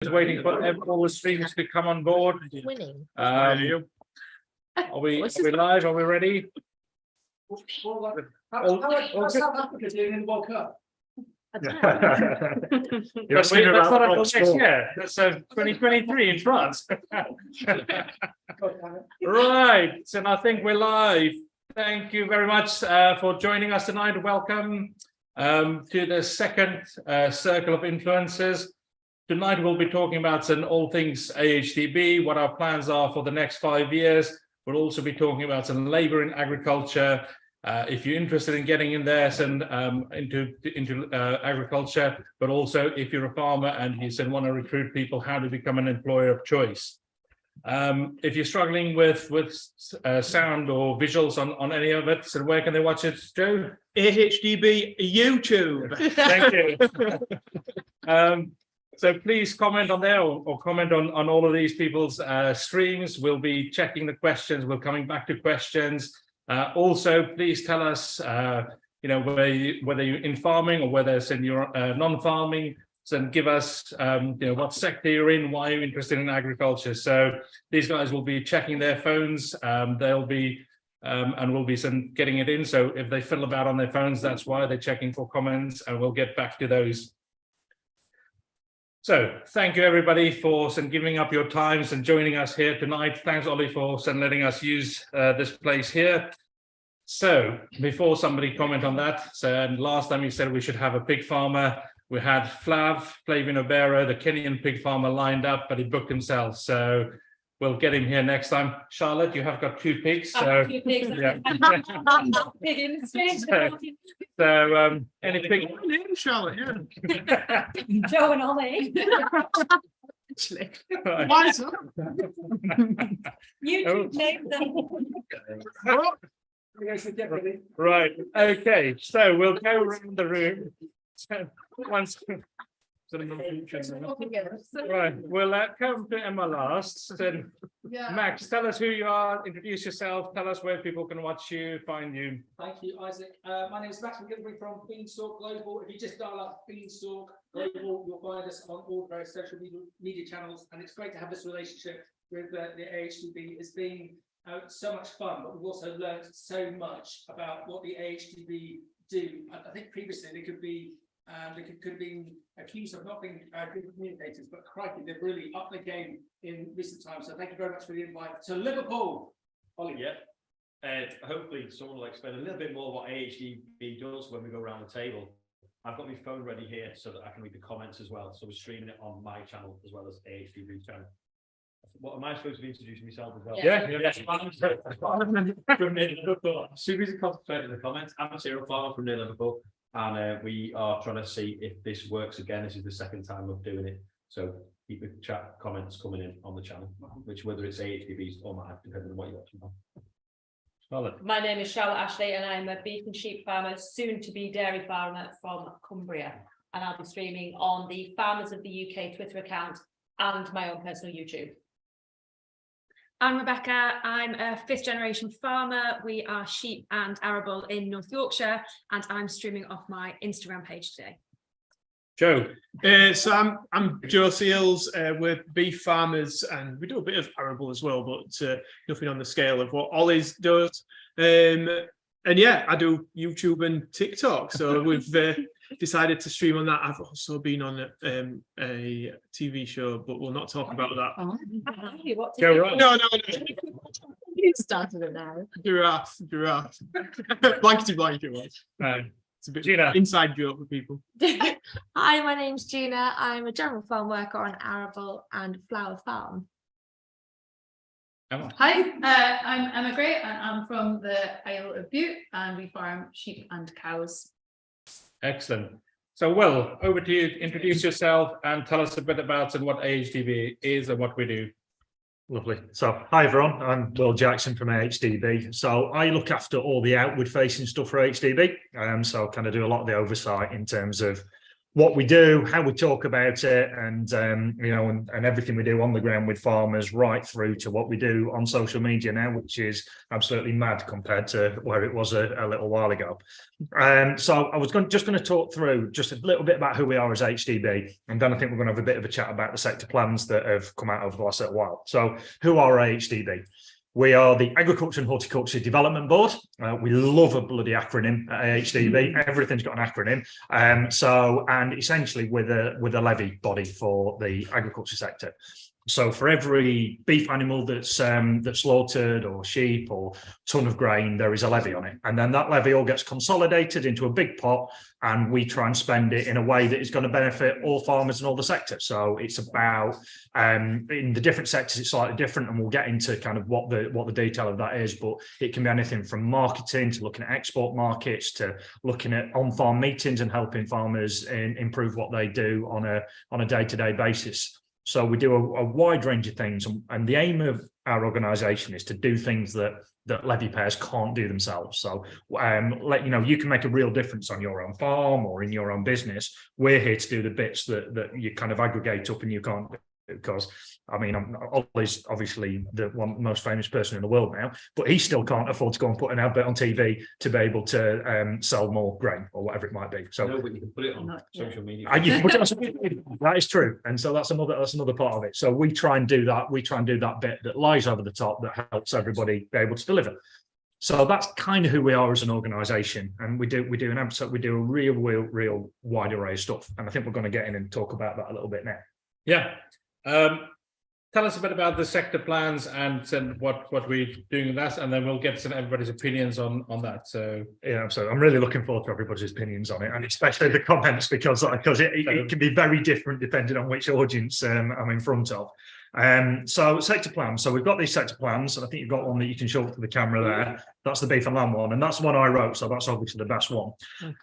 Just waiting for all the streams to come on board. Winning. Are we live? Are we ready? How's South Africa doing in the World Cup? That's not until next year. That's 2023 in France. Right, so I think we're live. Thank you very much for joining us tonight. Welcome to the second circle of influencers. Tonight we'll be talking about all things AHDB, what our plans are for the next 5 years. We'll also be talking about some labour in agriculture. If you're interested in getting in there into agriculture, but also if you're a farmer and you want to recruit people, how to become an employer of choice. If you're struggling with sound or visuals on any of it, so where can they watch it, Joe? AHDB YouTube. Thank you. So please comment on there or comment on all of these people's streams. We'll be checking the questions. We're coming back to questions. Also, please tell us, whether you're in farming or whether it's in your non-farming. So give us, what sector you're in, why you're interested in agriculture. So these guys will be checking their phones. They'll be and we'll be getting it in. So if they fiddle about on their phones, that's why they're checking for comments, and we'll get back to those. So thank you everybody for giving up your times and joining us here tonight. Thanks Ollie for letting us use this place here. So before somebody comment on that, last time you said we should have a pig farmer. We had Flavin Obero, the Kenyan pig farmer, lined up, but he booked himself. So we'll get him here next time. Charlotte, you have got 2 pigs. So, yeah. So any pig? Charlotte, yeah. Joe and Ollie. Actually. Why is that? YouTube named them. Right. Okay. So we'll go around the room. Right, we'll come to Emma last. So, Max, tell us who you are, introduce yourself, tell us where people can watch you, find you. Thank you, Isaac. My name is Max McGilvery from Beanstalk Global. If you just dial up Beanstalk Global, you'll find us on all various social media channels, and it's great to have this relationship with the AHDB. It's been so much fun, but we've also learned so much about what the AHDB do. I think previously they could be could have been accused of not being good communicators, but crikey, they've really upped the game in recent times. So thank you very much for the invite to Liverpool. Ollie. Yeah. Hopefully someone will explain a little bit more what AHDB does when we go around the table. I've got my phone ready here so that I can read the comments as well. So we're streaming it on my channel as well as AHDB channel. What am I supposed to be introducing myself as well? Yeah. From near Liverpool. Super easy to concentrate in the comments. I'm a serial farmer from near Liverpool. And we are trying to see if this works again. This is the second time of doing it. So keep the chat comments coming in on the channel, which whether it's AHDBs or mine, depending on what you're watching on. Charlotte. My name is Charlotte Ashley and I'm a beef and sheep farmer, soon to be dairy farmer from Cumbria. And I'll be streaming on the Farmers of the UK Twitter account and my own personal YouTube. I'm Rebecca. I'm a 5th generation farmer. We are sheep and arable in North Yorkshire, and I'm streaming off my Instagram page today. Joe. So I'm Joe Seals. We're beef farmers, and we do a bit of arable as well, but nothing on the scale of what Ollie's does. And yeah, I do YouTube and TikTok. So we've decided to stream on that. I've also been on a TV show, but we'll not talk about that. Go right. No. You started it now. Giraffe. Blankety blanket was. It's a bit Gina. Inside joke for people. Hi, my name's Gina. I'm a general farm worker on arable and flower farm. Emma. Hi, I'm Emma Gray and I'm from the Isle of Bute and we farm sheep and cows. Excellent. So, Will, over to you. Introduce yourself and tell us a bit about what AHDB is and what we do. Lovely. So, hi everyone, I'm Will Jackson from AHDB. So I look after all the outward facing stuff for AHDB. So kind of do a lot of the oversight in terms of what we do, how we talk about it, and and everything we do on the ground with farmers, right through to what we do on social media now, which is absolutely mad compared to where it was a little while ago. So I was just going to talk through just a little bit about who we are as AHDB, and then I think we're going to have a bit of a chat about the sector plans that have come out over the last little while. So who are AHDB? We are the Agriculture and Horticulture Development Board. We love a bloody acronym at AHDB. Everything's got an acronym. And essentially we're the levy body for the agriculture sector. So for every beef animal that's slaughtered, or sheep, or ton of grain, there is a levy on it. And then that levy all gets consolidated into a big pot, and we try and spend it in a way that is going to benefit all farmers and all the sectors. So it's about, in the different sectors, it's slightly different, and we'll get into kind of what the detail of that is, but it can be anything from marketing to looking at export markets to looking at on-farm meetings and helping farmers improve what they do on a day-to-day basis. So we do a wide range of things, and the aim of our organisation is to do things that levy payers can't do themselves. So you can make a real difference on your own farm or in your own business. We're here to do the bits that you kind of aggregate up and you can't do, because I mean, Ollie's obviously the most famous person in the world now, but he still can't afford to go and put an advert on TV to be able to sell more grain or whatever it might be. So no, but you can put it on social media. That is true, and so that's another part of it. So we try and do that. We try and do that bit that lies over the top that helps everybody be able to deliver. So that's kind of who we are as an organisation, and we do a real wide array of stuff, and I think we're going to get in and talk about that a little bit now. Yeah. Tell us a bit about the sector plans and what we're doing with that, and then we'll get some everybody's opinions on that. So yeah, so I'm really looking forward to everybody's opinions on it, and especially the comments, because it can be very different depending on which audience I'm in front of. So sector plans. So we've got these sector plans, and I think you've got one that you can show up to the camera there. That's the beef and lamb one, and that's the one I wrote, so that's obviously the best one. Okay.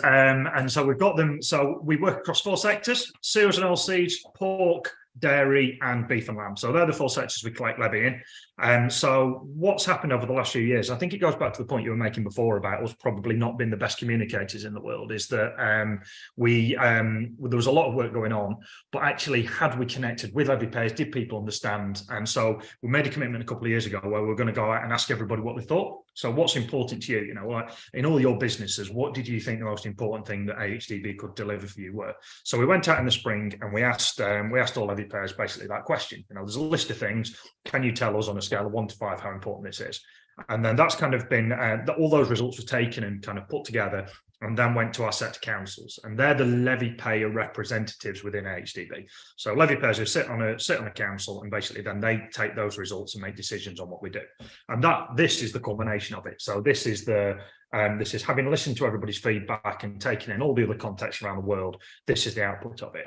And so we've got them. So we work across 4 sectors: cereals and oilseeds, pork, dairy, and beef and lamb. So they're the 4 sectors we collect levy in. So what's happened over the last few years, I think it goes back to the point you were making before about us probably not being the best communicators in the world, is that there was a lot of work going on, but actually had we connected with levy payers, did people understand? And so we made a commitment a couple of years ago where we were going to go out and ask everybody what they thought. So what's important to you? Like in all your businesses, what did you think the most important thing that AHDB could deliver for you were? So we went out in the spring and we asked all levy payers basically that question. There's a list of things. Can you tell us on a scale of 1 to 5 how important this is? And then that's kind of been all those results were taken and kind of put together, and then went to our sector councils, and they're the levy payer representatives within AHDB. So levy payers who sit on a council, and basically then they take those results and make decisions on what we do. And this is the culmination of it. So this is having listened to everybody's feedback and taking in all the other contexts around the world. This is the output of it.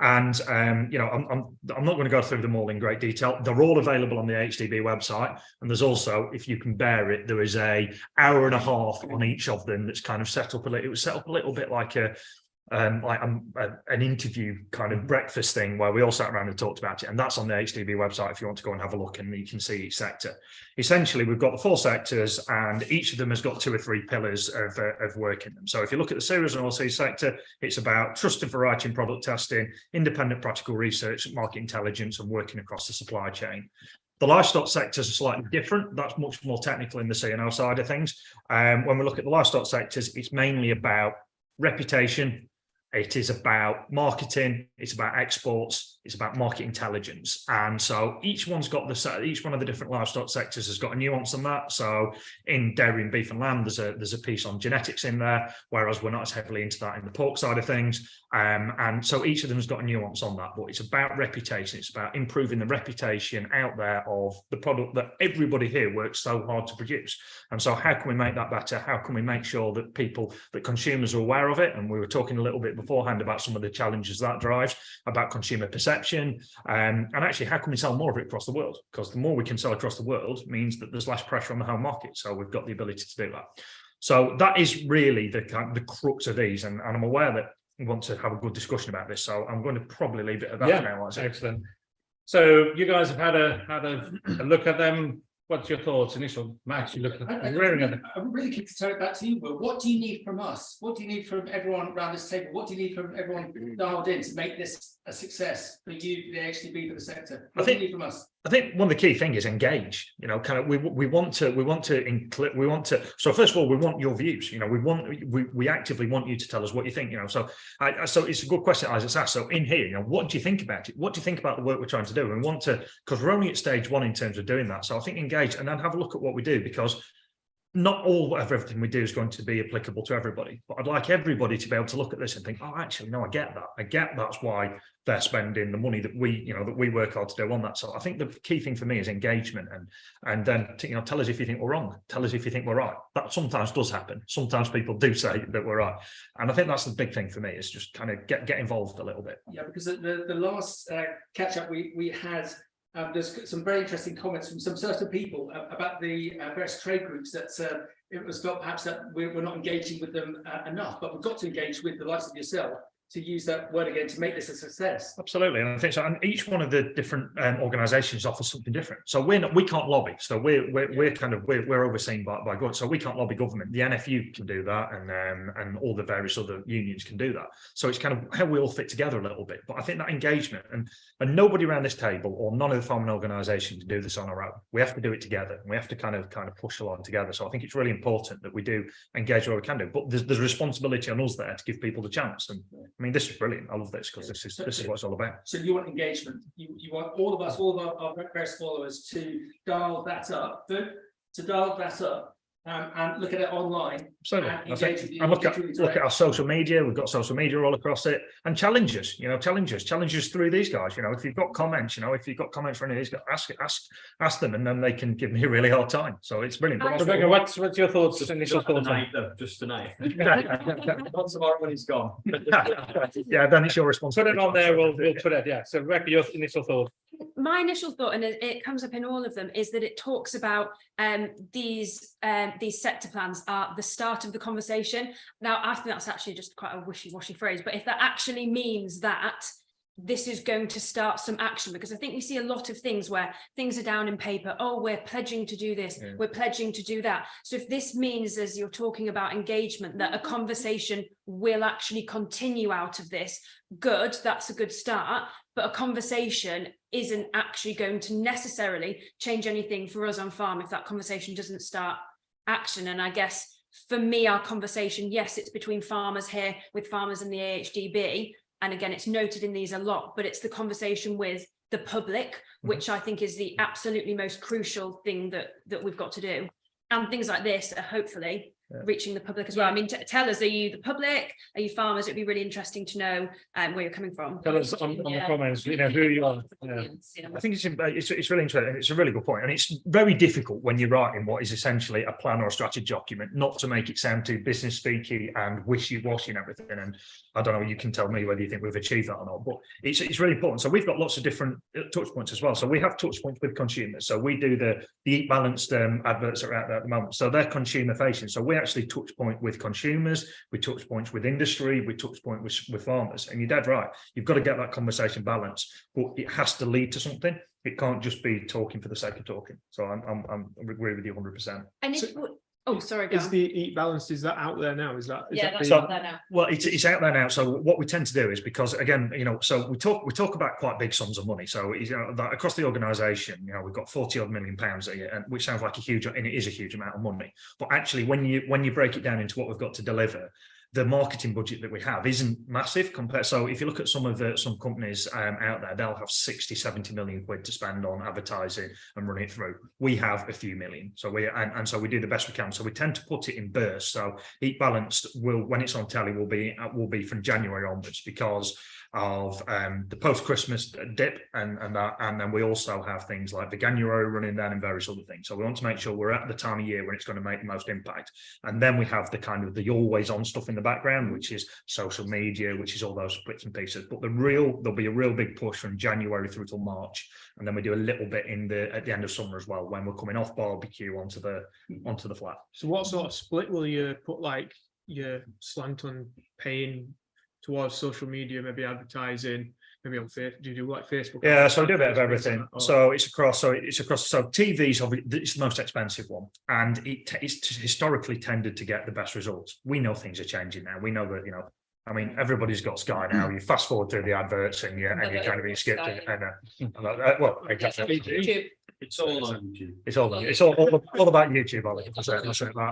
And I'm not going to go through them all in great detail. They're all available on the AHDB website, and there's also, if you can bear it, there is an hour and a half on each of them that's kind of set up it was set up a little bit like an interview kind of breakfast thing where we all sat around and talked about it, and that's on the AHDB website if you want to go and have a look, and you can see each sector. Essentially, we've got the 4 sectors, and each of them has got 2 or 3 pillars of work in them. So if you look at the cereals and oilseeds sector, it's about trusted variety and product testing, independent practical research, market intelligence, and working across the supply chain. The livestock sectors are slightly different. That's much more technical in the C&O side of things. When we look at the livestock sectors, it's mainly about reputation. It is about marketing, it's about exports, it's about market intelligence. And so each one of the different livestock sectors has got a nuance on that. So in dairy and beef and lamb, there's a piece on genetics in there, whereas we're not as heavily into that in the pork side of things. And so each of them has got a nuance on that, but it's about reputation. It's about improving the reputation out there of the product that everybody here works so hard to produce. And so how can we make that better? How can we make sure that consumers are aware of it? And we were talking a little bit beforehand about some of the challenges that drives, about consumer perception, and actually how can we sell more of it across the world? Because the more we can sell across the world means that there's less pressure on the home market. So we've got the ability to do that. So that is really the crux of these, and I'm aware that we want to have a good discussion about this. So I'm going to probably leave it at that now. Excellent. So you guys have had a look at them. what's your thoughts? Initial, Max, you look I'm really keen to turn it back to you, Will. What do you need from us? What do you need from everyone around this table? What do you need from everyone dialed in to make this a success for you, the AHDB, for the sector? What do you need from us? I think one of the key things is engage. You know, kind of we want to include, so first of all, we want your views. You know, we actively want you to tell us what you think. You know, so so it's a good question Isaac's asked. So in here, you know, what do you think about it? What do you think about the work we're trying to do? And we want to, because we're only at stage 1 in terms of doing that. So I think engage and then have a look at what we do, because not all of everything we do is going to be applicable to everybody, but I'd like everybody to be able to look at this and think, oh, actually, no, I get that. I get that's why they're spending the money that we work hard to do on that. So I think the key thing for me is engagement, and then tell us if you think we're wrong. Tell us if you think we're right. That sometimes does happen. Sometimes people do say that we're right, and I think that's the big thing for me, is just kind of get involved a little bit. Yeah, because the last catch up we had. There's some very interesting comments from some certain people about the various trade groups that it was felt perhaps that we're not engaging with them enough, but we've got to engage with the likes of yourself, to use that word again, to make this a success. Absolutely, and I think so. And each one of the different organisations offers something different. So we can't lobby. So we're overseen by government. So we can't lobby government. The NFU can do that, and all the various other unions can do that. So it's kind of how we all fit together a little bit. But I think that engagement, and nobody around this table or none of the farming organisations can do this on our own. We have to do it together. We have to kind of push along together. So I think it's really important that we do engage where we can do. But there's a responsibility on us there to give people the chance. And I mean, this is brilliant. I love this, because this is what it's all about. So you want engagement. You want all of us, all of our various followers, to dial that up. And look at it online. Absolutely. And look at our social media. We've got social media all across it, and challenge us through these guys. You know, if you've got comments, for any of these guys, ask them, and then they can give me a really hard time. So it's brilliant. Rebecca, what's your thoughts? Initial thoughts tonight, though, just tonight. Not tomorrow when he's gone. Yeah, then it's your responsibility. Put it on there. We'll put it. Yeah. So Rebecca, your initial thoughts. My initial thought, and it comes up in all of them, is that it talks about these sector plans are the start of the conversation. Now, I think that's actually just quite a wishy-washy phrase, but if that actually means that this is going to start some action, because I think we see a lot of things where things are down in paper. Oh, we're pledging to do this. Yeah. We're pledging to do that. So if this means, as you're talking about engagement, that a conversation will actually continue out of this, good, that's a good start. But a conversation isn't actually going to necessarily change anything for us on farm if that conversation doesn't start action. And I guess for me, our conversation, yes, it's between farmers here, with farmers and the AHDB. And again, it's noted in these a lot, but it's the conversation with the public, which I think is the absolutely most crucial thing that we've got to do. And things like this are hopefully reaching the public as well. I mean, tell us, are you the public? Are you farmers? It'd be really interesting to know where you're coming from. Tell us on the comments, who you are. Yeah. I think it's really interesting. It's a really good point. And it's very difficult when you're writing what is essentially a plan or a strategy document, not to make it sound too business speaky and wishy-washy and everything. And I don't know, you can tell me whether you think we've achieved that or not, but it's really important. So we've got lots of different touch points as well. So we have touch points with consumers. So we do the Eat Balanced adverts that are out there at the moment. So they're consumer facing. So we actually touch point with consumers, we touch points with industry, we touch point with farmers. And you're dead right. You've got to get that conversation balanced, but it has to lead to something. It can't just be talking for the sake of talking. So I agree with you 100%. And if sorry. Is the Eat Balanced, is that out there now? That's out there now. Well, it's out there now. So what we tend to do is, because again, so we talk about quite big sums of money. So that across the organisation, we've got 40 odd million pounds a year, which sounds like a huge, and it is a huge amount of money. But actually, when you break it down into what we've got to deliver, the marketing budget that we have isn't massive compared. So if you look at some companies out there, they'll have 60, 70 million quid to spend on advertising and run it through. We have a few million. So so we do the best we can. So we tend to put it in bursts. So Eat Balanced when it's on telly will be from January onwards, because of the post-Christmas dip and then we also have things like the January running then and various other things. So we want to make sure we're at the time of year when it's going to make the most impact. And then we have the kind of the always on stuff in the background, which is social media, which is all those bits and pieces. But there'll be a real big push from January through till March, and then we do a little bit at the end of summer as well, when we're coming off barbecue onto the flat. So what sort of split will you put, like your slant on paying towards social media, maybe advertising, maybe on Facebook? Do you do like Facebook? Yeah, so we do a bit of everything. Or- So it's across. So TV's obviously it's the most expensive one, and it's historically tended to get the best results. We know things are changing now. We know that I mean, everybody's got Sky now. You fast forward through the adverts, and you're kind of being skipped. Well, exactly. YouTube. It's all on YouTube. It's all about YouTube.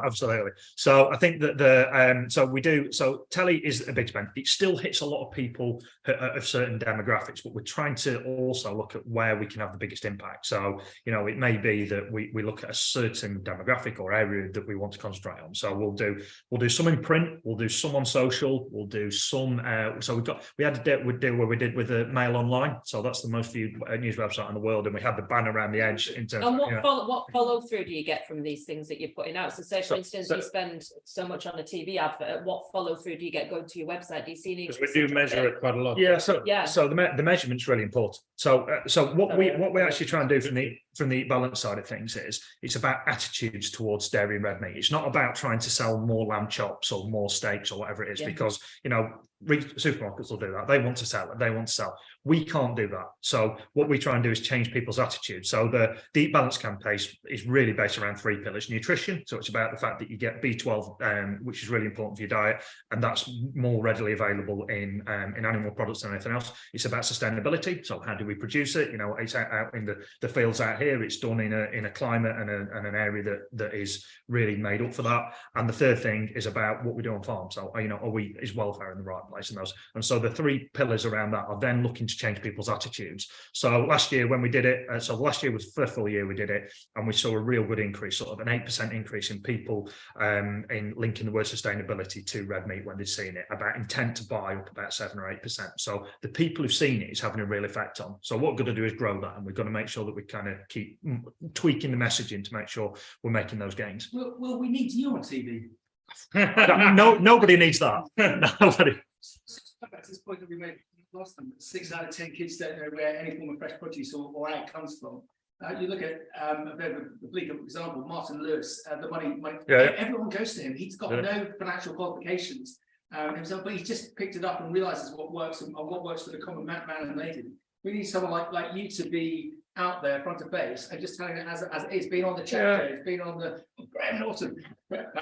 Absolutely. So I think that so telly is a big spend. It still hits a lot of people of certain demographics, but we're trying to also look at where we can have the biggest impact. So it may be that we look at a certain demographic or area that we want to concentrate on. So we'll do some in print, we'll do some on social, we'll do some. So we had a deal where we did with the Mail Online. So that's the most viewed news website in the world, and we had the banner around the edge. In terms And of, what follow through do you get from these things that you're putting out? So say, for instance, you spend so much on a TV advert, what follow through do you get going to your website? Do you see any? Because we do measure it quite a lot. Yeah, so Yeah. so the measurement's really important. So what we actually try and do from the balance side of things is it's about attitudes towards dairy and red meat. It's not about trying to sell more lamb chops or more steaks or whatever it is, because supermarkets will do that. They want to sell. We can't do that. So what we try and do is change people's attitudes. So the Eat Balance campaign is really based around 3 pillars. Nutrition, so it's about the fact that you get B12, which is really important for your diet, and that's more readily available in animal products than anything else. It's about sustainability. So how do we produce it? It's out in the fields out here. It's done in a climate and an area that is really made up for that. And the third thing is about what we do on farm. So is welfare in the right place in those? And so the 3 pillars around that are then looking to change people's attitudes. So last year when we did it, last year was the first full year we did it, and we saw a real good increase, sort of an 8% increase in people in linking the word sustainability to red meat when they've seen it, about intent to buy up about 7 or 8%. So the people who've seen it is having a real effect on. So what we're going to do is grow that, and we're going to make sure that we kind of keep tweaking the messaging to make sure we're making those gains. Well, we need you on TV. Nobody needs that. Nobody. Back to this point that we made last time, 6 out of 10 kids don't know where any form of fresh produce or ag comes from. You look at a bit of a bleak example, Martin Lewis, the money. Yeah. Everyone goes to him. He's got no financial qualifications himself, but he's just picked it up and realizes what works and what works for the common man and lady. We need someone like you to be out there front of base and just telling it as it is, being on the chat, it's been on the Graham Norton, but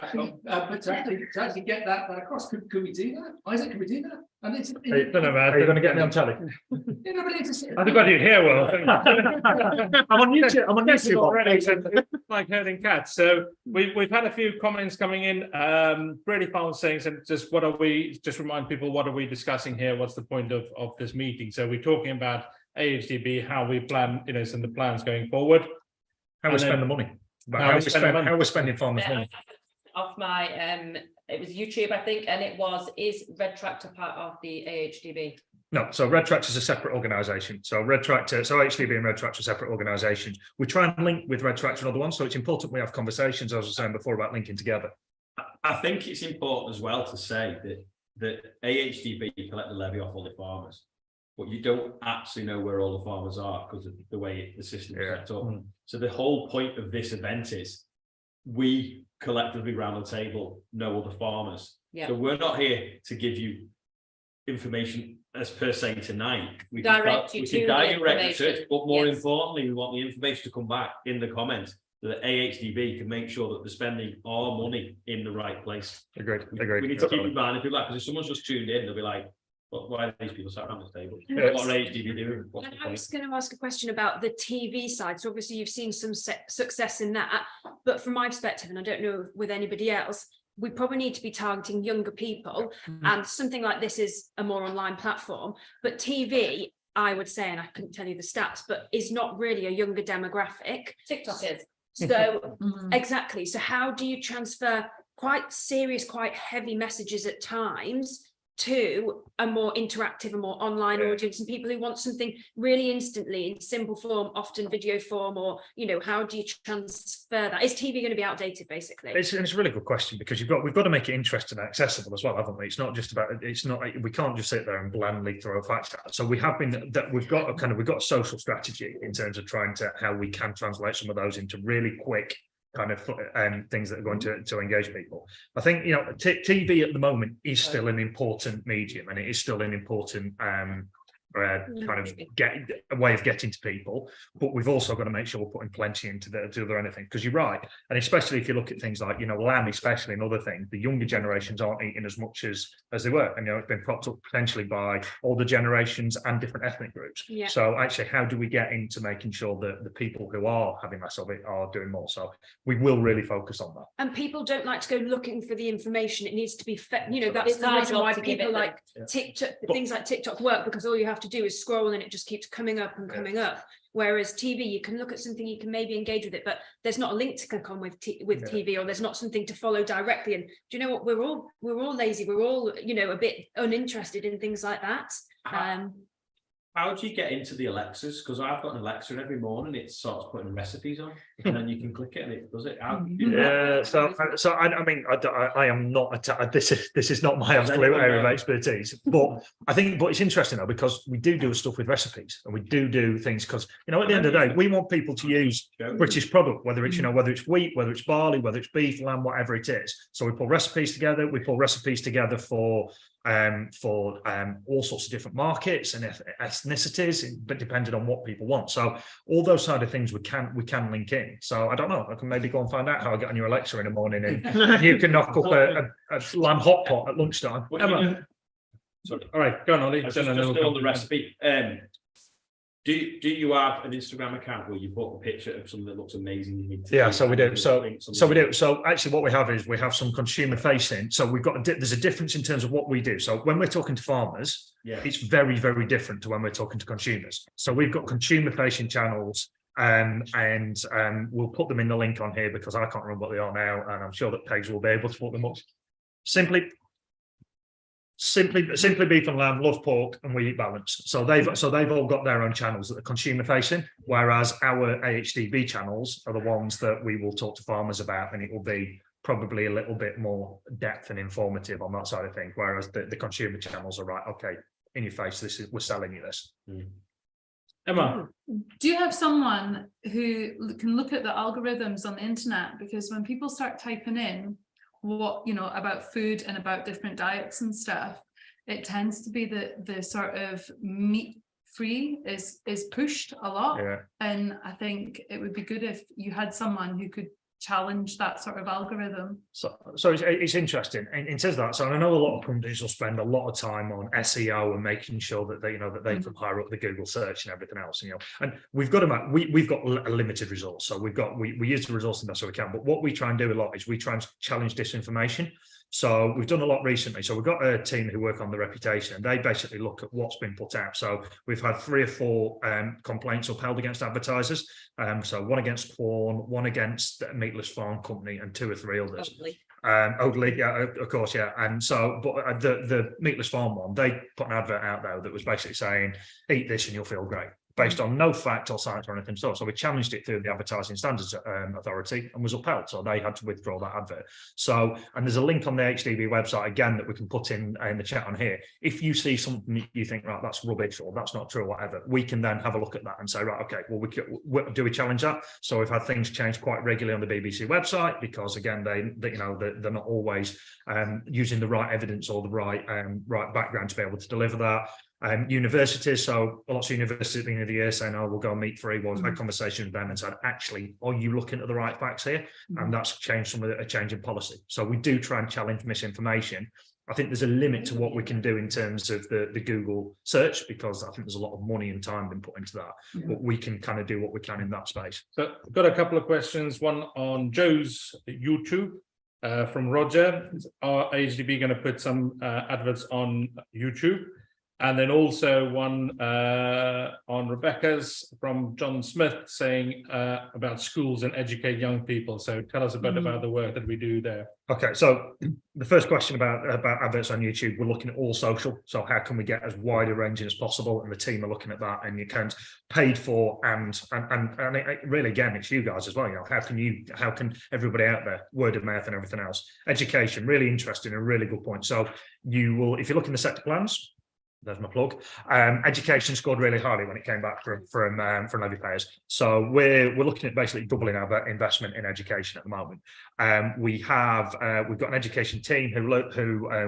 to actually get that across, could we do that? Isaac, can we do that? And it's, Are you going to get me on telly? I think I do here well. I'm on YouTube. I'm on YouTube already. Like herding cats. So we've had a few comments coming in. Really fun things, and just remind people, what are we discussing here? What's the point of this meeting? So we're talking about AHDB, how we plan, some of the plans going forward. How we spend the money. How we're spending farmers' money. Off my it was YouTube, I think, and is Red Tractor part of the AHDB? No, so Red Tractor is a separate organisation. So AHDB and Red Tractor are separate organisations. We try and link with Red Tractor and other ones, so it's important we have conversations, as I was saying before, about linking together. I think it's important as well to say that AHDB collect the levy off all the farmers, but you don't actually know where all the farmers are because of the way the system is set up. So the whole point of this event is we collectively round the table know all the farmers. So we're not here to give you information as per se tonight. We can direct you to it, but more importantly, we want the information to come back in the comments so that AHDB can make sure that they're spending our money in the right place. Agreed. We need to keep in mind, because if someone's just tuned in, they'll be like, well, why are these people sat around this table? What are AHDB doing? I was going to ask a question about the TV side. So obviously you've seen some success in that, but from my perspective, and I don't know with anybody else, we probably need to be targeting younger people, and something like this is a more online platform, but TV, I would say, and I couldn't tell you the stats, but is not really a younger demographic. TikTok is. So exactly. So how do you transfer quite serious, quite heavy messages at times to a more interactive and more online audience, and people who want something really instantly in simple form, often video form, or how do you transfer that? Is TV going to be outdated, basically? It's a really good question, because we've got to make it interesting and accessible as well, haven't we? It's not just about, we can't just sit there and blandly throw facts out. So we've got a social strategy in terms of trying to how we can translate some of those into really quick kind of things that are going to engage people. I think TV at the moment is still an important medium, and it is still an important kind of get a way of getting to people, but we've also got to make sure we're putting plenty into the to other anything, because you're right, and especially if you look at things like, you know, lamb, especially, and other things, the younger generations aren't eating as much as they were, and you know, it's been propped up potentially by older generations and different ethnic groups. Yeah. So actually, how do we get into making sure that the people who are having less of it are doing more? So we will really focus on that. And people don't like to go looking for the information. It needs to be fed, you know, that's It's the our reason job why to give people it them. like TikTok, things like TikTok work, because all you have to do is scroll and it just keeps coming up and coming up. Whereas TV, you can look at something, you can maybe engage with it, but there's not a link to click on with TV, or there's not something to follow directly. And do you know what? We're all lazy. We're all, you know, a bit uninterested in things like that. How do you get into the Alexas? Because I've got an Alexa, and every morning it starts putting recipes on, and then you can click it and it does it. Yeah, so I mean, I am not this is not my absolute area of expertise, but I think, but it's interesting though, because we do stuff with recipes, and we do things, because, you know, at the end of the day, we want people to use British product, whether it's, you know, whether it's wheat, whether it's barley, whether it's beef, lamb, whatever it is. So we pull recipes together. We pull recipes together for all sorts of different markets and ethnicities, but depending on what people want. So all those side of things we can link in. So I don't know, I can maybe go and find out how I get on your Alexa in the morning, and you can knock up a lamb hot pot at lunchtime. Sorry. All right, go on, Ollie. Just on the recipe. Do you have an Instagram account where you put a picture of something that looks amazing? Yeah, so we do. So we do. So actually, what we have is we have some consumer facing. So we've got there's a difference in terms of what we do. So when we're talking to farmers, it's very, very different to when we're talking to consumers. So we've got consumer facing channels. And we'll put them in the link on here, because I can't remember what they are now, and I'm sure that Pegs will be able to put them up. Simply beef and lamb, love pork, and we eat balanced. So they've all got their own channels that are consumer facing, whereas our AHDB channels are the ones that we will talk to farmers about, and it will be probably a little bit more depth and informative on that side of things. Whereas the consumer channels are right, okay, in your face, we're selling you this. Emma, Do you have someone who can look at the algorithms on the internet? Because when people start typing in what, you know, about food and about different diets and stuff, it tends to be the sort of meat free is pushed a lot. And I think it would be good if you had someone who could challenge that sort of algorithm. So it's interesting in terms of that. So I know a lot of companies will spend a lot of time on SEO and making sure that they, you know, that they can higher up the Google search and everything else, you know, and we've got a limited resource. So we use the resource the best way we can, but what we try and do a lot is we try and challenge disinformation. So we've done a lot recently. So we've got a team who work on the reputation, and they basically look at what's been put out. So we've had 3 or 4 complaints upheld against advertisers. So one against Quorn, one against the Meatless Farm Company, and 2 or 3 others. Oatly, yeah, of course, yeah. And so, but the Meatless Farm one, they put an advert out there that was basically saying, eat this and you'll feel great, based on no fact or science or anything. So we challenged it through the Advertising Standards Authority and was upheld. So they had to withdraw that advert. So, and there's a link on the AHDB website again that we can put in the chat on here. If you see something that you think, right, that's rubbish or that's not true or whatever, we can then have a look at that and say, right, okay, well, do we challenge that? So we've had things change quite regularly on the BBC website, because again, they you know, they're not always using the right evidence or the right background to be able to deliver that. Universities, so lots of universities at the beginning of the year saying, oh, we'll go meat free. Well, we've had conversations with them and said, actually, are you looking at the right facts here? And that's changed some of a change in policy. So we do try and challenge misinformation. I think there's a limit to what we can do in terms of the Google search, because I think there's a lot of money and time been put into that, but we can kind of do what we can in that space. so I've got a couple of questions. One on Joe's YouTube from Roger. Are AHDB going to put some adverts on YouTube? And then also one on Rebecca's from John Smith saying about schools and educate young people. So tell us a bit about the work that we do there. Okay, so the first question about adverts on YouTube, we're looking at all social. So how can we get as wide a ranging as possible? And the team are looking at that, and you can paid for and really, again, it's you guys as well. You know, how can everybody out there, word of mouth and everything else. Education, really interesting and really good point. So you will, if you look in the sector plans, there's my plug. Education scored really highly when it came back from levy payers. So we're looking at basically doubling our investment in education at the moment. We've got an education team who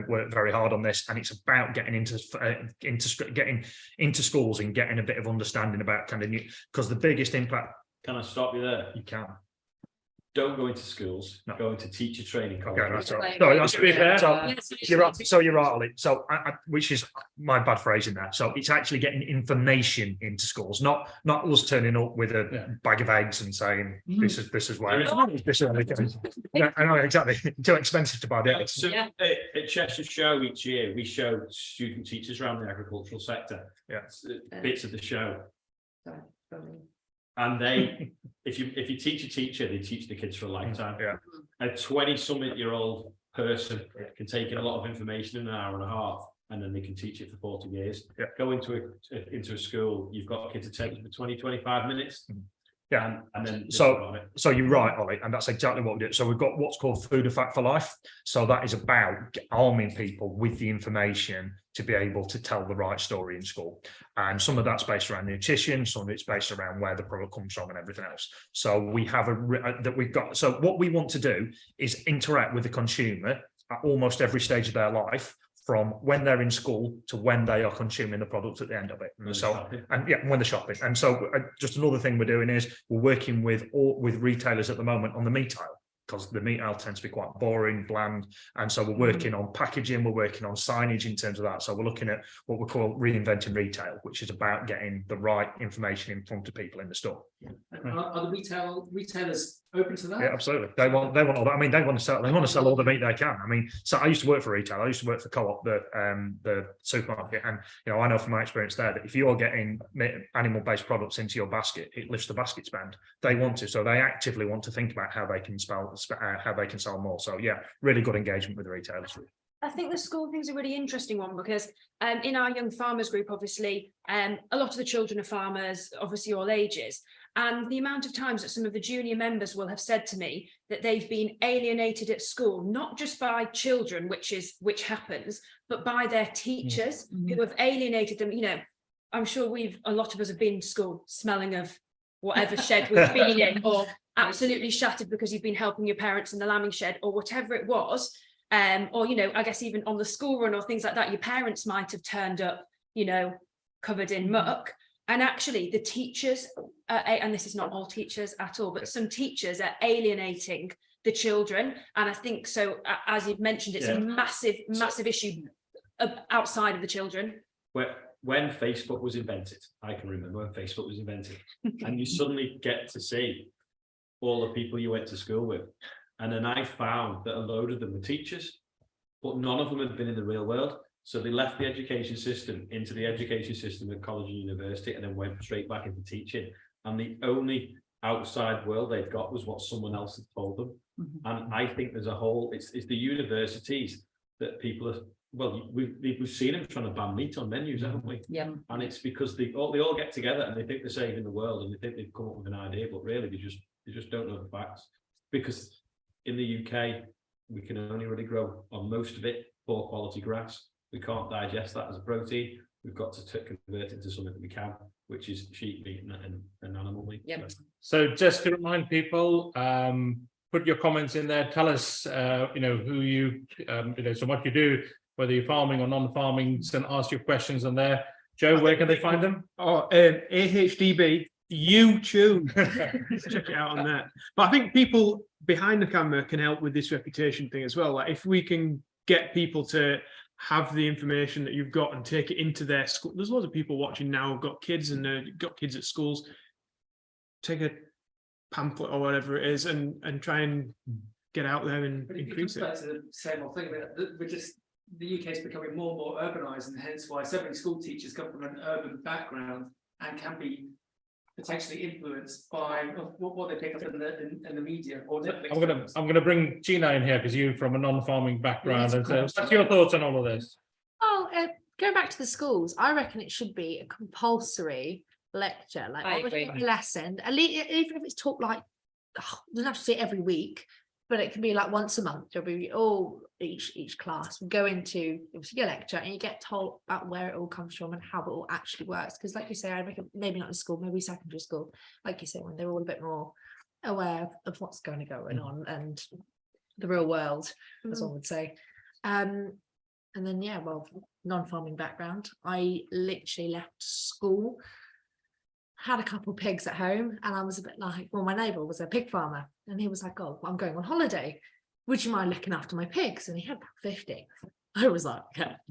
work very hard on this, and it's about getting into schools and getting a bit of understanding about kind of new, because the biggest impact. Can I stop you there? You can. Don't go into schools, No. go into teacher training. Okay, colleges. that's all right. Sorry, that's To be fair, you're right. So you're right, Ollie. So, which is my bad phrasing there. So it's actually getting information into schools, not us turning up with a bag of eggs and saying this is where this is. Yeah, I know exactly. Too expensive to buy the eggs. So at Cheshire Show each year, we show student teachers around the agricultural sector. Yeah, Bits of the show. And they, if you teach a teacher, they teach the kids for a lifetime. Yeah. A 20-something-year-old person can take in a lot of information in an hour and a half, and then they can teach it for 40 years. Yeah. Go into a school, you've got kids to take it for 20-25 minutes. Yeah. And then So you're right, Ollie, and that's exactly what we do. So we've got what's called Food Effect for Life. So that is about arming people with the information to be able to tell the right story in school. And some of that's based around nutrition, some of it's based around where the product comes from and everything else. So we have so what we want to do is interact with the consumer at almost every stage of their life, from when they're in school to when they are consuming the product at the end of it. And so, when they're shopping. And so just another thing we're doing is we're working with retailers at the moment on the meat aisle, because the meat aisle tends to be quite boring, bland. And so we're working on packaging, we're working on signage in terms of that. So we're looking at what we call reinventing retail, which is about getting the right information in front of people in the store. Are the retailers open to that? Yeah, absolutely. They want all that. I mean, they want to sell all the meat they can. I mean, so I used to work for retail. I used to work for Co-op, the supermarket, and I know from my experience there that if you're getting animal-based products into your basket, it lifts the basket spend. They want to, so they actively want to think about how they can sell more. So yeah, really good engagement with the retailers. I think the school thing's a really interesting one, because in our young farmers group, obviously, a lot of the children are farmers, obviously all ages. And the amount of times that some of the junior members will have said to me that they've been alienated at school, not just by children, which happens, but by their teachers who have alienated them. I'm sure a lot of us have been to school smelling of whatever shed we've been in, or absolutely shattered because you've been helping your parents in the lambing shed or whatever it was. Or I guess even on the school run or things like that, your parents might have turned up, covered in muck. And actually the teachers, and this is not all teachers at all, but some teachers are alienating the children. And I think so, as you've mentioned, it's a massive issue outside of the children. When Facebook was invented, I can remember when Facebook was invented, and you suddenly get to see all the people you went to school with. And then I found that a load of them were teachers, but none of them had been in the real world. So they left the education system into the education system at college and university, and then went straight back into teaching. And the only outside world they've got was what someone else had told them. And I think there's it's the universities that people are, we've seen them trying to ban meat on menus, haven't we? Yeah. And it's because they all get together and they think they're saving the world, and they think they've come up with an idea, but really they just don't know the facts. Because in the UK, we can only really grow on most of it poor quality grass. We can't digest that as a protein. We've got to convert it into something that we can, which is sheep meat and animal meat. Yep. So just to remind people, put your comments in there. Tell us, who you, so what you do, whether you're farming or non-farming, and ask your questions on there. Joe, where can they find them? AHDB YouTube. Check it out on that. But I think people behind the camera can help with this reputation thing as well. Like if we can get people to have the information that you've got and take it into their school. There's loads of people watching now who've got kids and got kids at schools. Take a pamphlet or whatever it is and try and get out there and increase it. That's the same old thing. The UK is becoming more and more urbanised, and hence why so many school teachers come from an urban background and can be potentially influenced by what they pick up in the media. Or I'm gonna bring Gina in here because you're from a non-farming background. And so what's your thoughts on all of this? Oh, going back to the schools, I reckon it should be a compulsory lecture, like I agree. lesson. At least, even if it's taught doesn't have to say every week, but it can be like once a month. There'll be all each class will go into obviously a lecture, and you get told about where it all comes from and how it all actually works. Because like you say, I reckon maybe not in school, maybe secondary school, like you say, when they're all a bit more aware of what's going on and the real world, as one would say. And then yeah, well, non-farming background. I literally left school, had a couple of pigs at home, and I was a bit like, well, my neighbour was a pig farmer, and he was like, oh, I'm going on holiday, would you mind looking after my pigs? And he had about 50. I was like,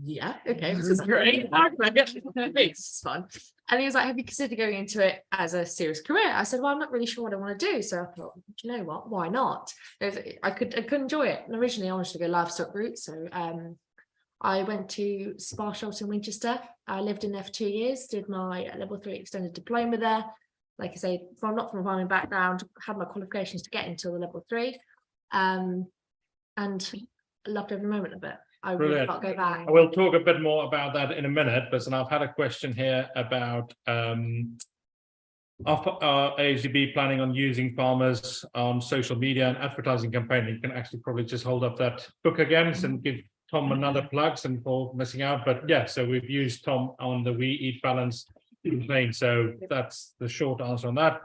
yeah, okay, this is great. How can I get pigs? It's fun. And he was like, have you considered going into it as a serious career? I said, well, I'm not really sure what I want to do. So I thought, do you know what? Why not? I could enjoy it. And originally I wanted to go livestock route. So I went to Spa Shelter in Winchester. I lived in there for 2 years, did my level 3 extended diploma there. Like I say, not from a farming background, had my qualifications to get into the level 3. And loved every moment of it. I would Brilliant. not go back. I will talk a bit more about that in a minute, but then I've had a question here about our AHDB planning on using farmers on social media and advertising campaign. You can actually probably just hold up that book again and give Tom another plug and for missing out. But yeah, so we've used Tom on the We Eat Balance campaign. So that's the short answer on that.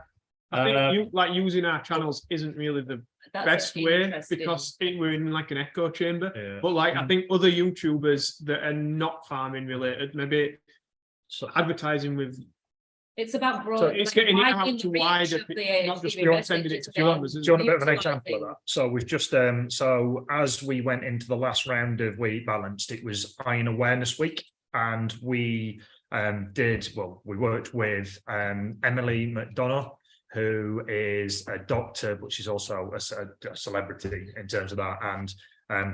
I think using our channels isn't really the best way, because we're in like an echo chamber. Yeah. But like I think other YouTubers that are not farming related, maybe advertising with, It's about broad. so it's getting it out widening to the wider reach of people, the not just AHDB beyond sending it messages to farmers. Do you want a bit of an utilising. example of that? So we've just so as we went into the last round of We Eat Balanced, it was Iron Awareness Week, and we we worked with Emily McDonough, who is a doctor, but she's also a celebrity in terms of that. And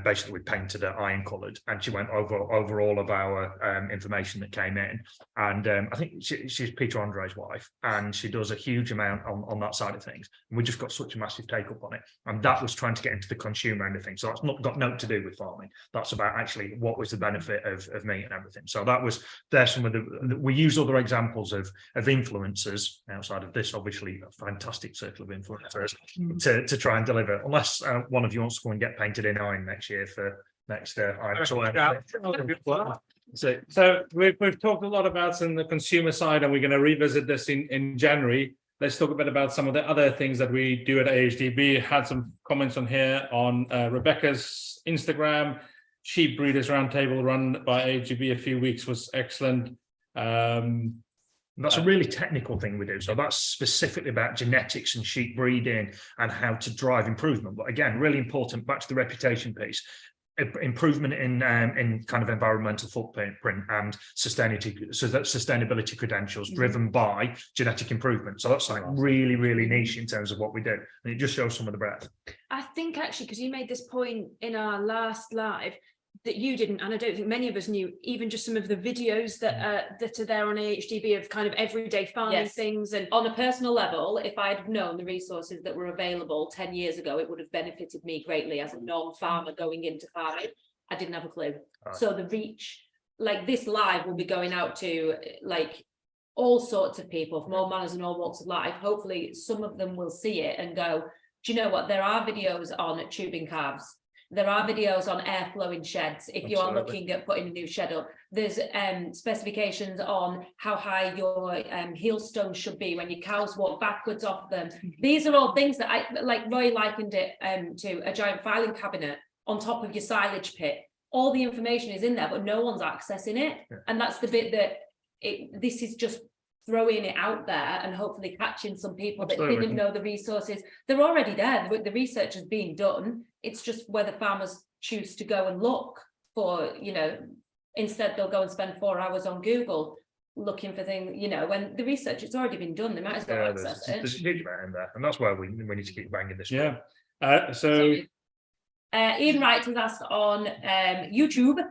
basically we painted her iron coloured, and she went over all of our information that came in. And I think she's Peter Andre's wife, and she does a huge amount on that side of things. And we just got such a massive take up on it. And that was trying to get into the consumer end of things. So that's not got nothing to do with farming. That's about actually what was the benefit of meat and everything. So there's some of we use other examples of influencers outside of this, obviously a fantastic circle of influencers to try and deliver, unless one of you wants to go and get painted in iron next year for next So we've talked a lot about in the consumer side, and we're going to revisit this in January. Let's talk a bit about some of the other things that we do at AHDB. Had some comments on here on Rebecca's Instagram. Sheep Breeders Roundtable run by AHDB a few weeks was excellent. That's a really technical thing we do. So that's specifically about genetics and sheep breeding and how to drive improvement. But again, really important, back to the reputation piece, improvement in kind of environmental footprint and sustainability credentials driven by genetic improvement. So that's like really, really niche in terms of what we do. And it just shows some of the breadth. I think actually, because you made this point in our last live, that you didn't, and I don't think many of us knew, even just some of the videos that are there on AHDB of kind of everyday farming things. And on a personal level, if I'd known the resources that were available 10 years ago, it would have benefited me greatly as a non-farmer going into farming. I didn't have a clue. So the reach, like this live will be going out to like all sorts of people from all manners and all walks of life. Hopefully some of them will see it and go, do you know what? There are videos on tubing calves. There are videos on airflow in sheds. If you are looking at putting a new shed up, there's specifications on how high your heel stones should be when your cows walk backwards off them. These are all things that I like. Roy likened it to a giant filing cabinet on top of your silage pit. All the information is in there, but no one's accessing it. And that's the bit that this is just throwing it out there and hopefully catching some people that didn't know the resources. They're already there. The research has been done. It's just whether farmers choose to go and look for, instead they'll go and spend 4 hours on Google looking for things, when the research has already been done, they might as well access it. There's a huge amount in there, and that's where we need to keep banging this. Ian Wright has asked on YouTube,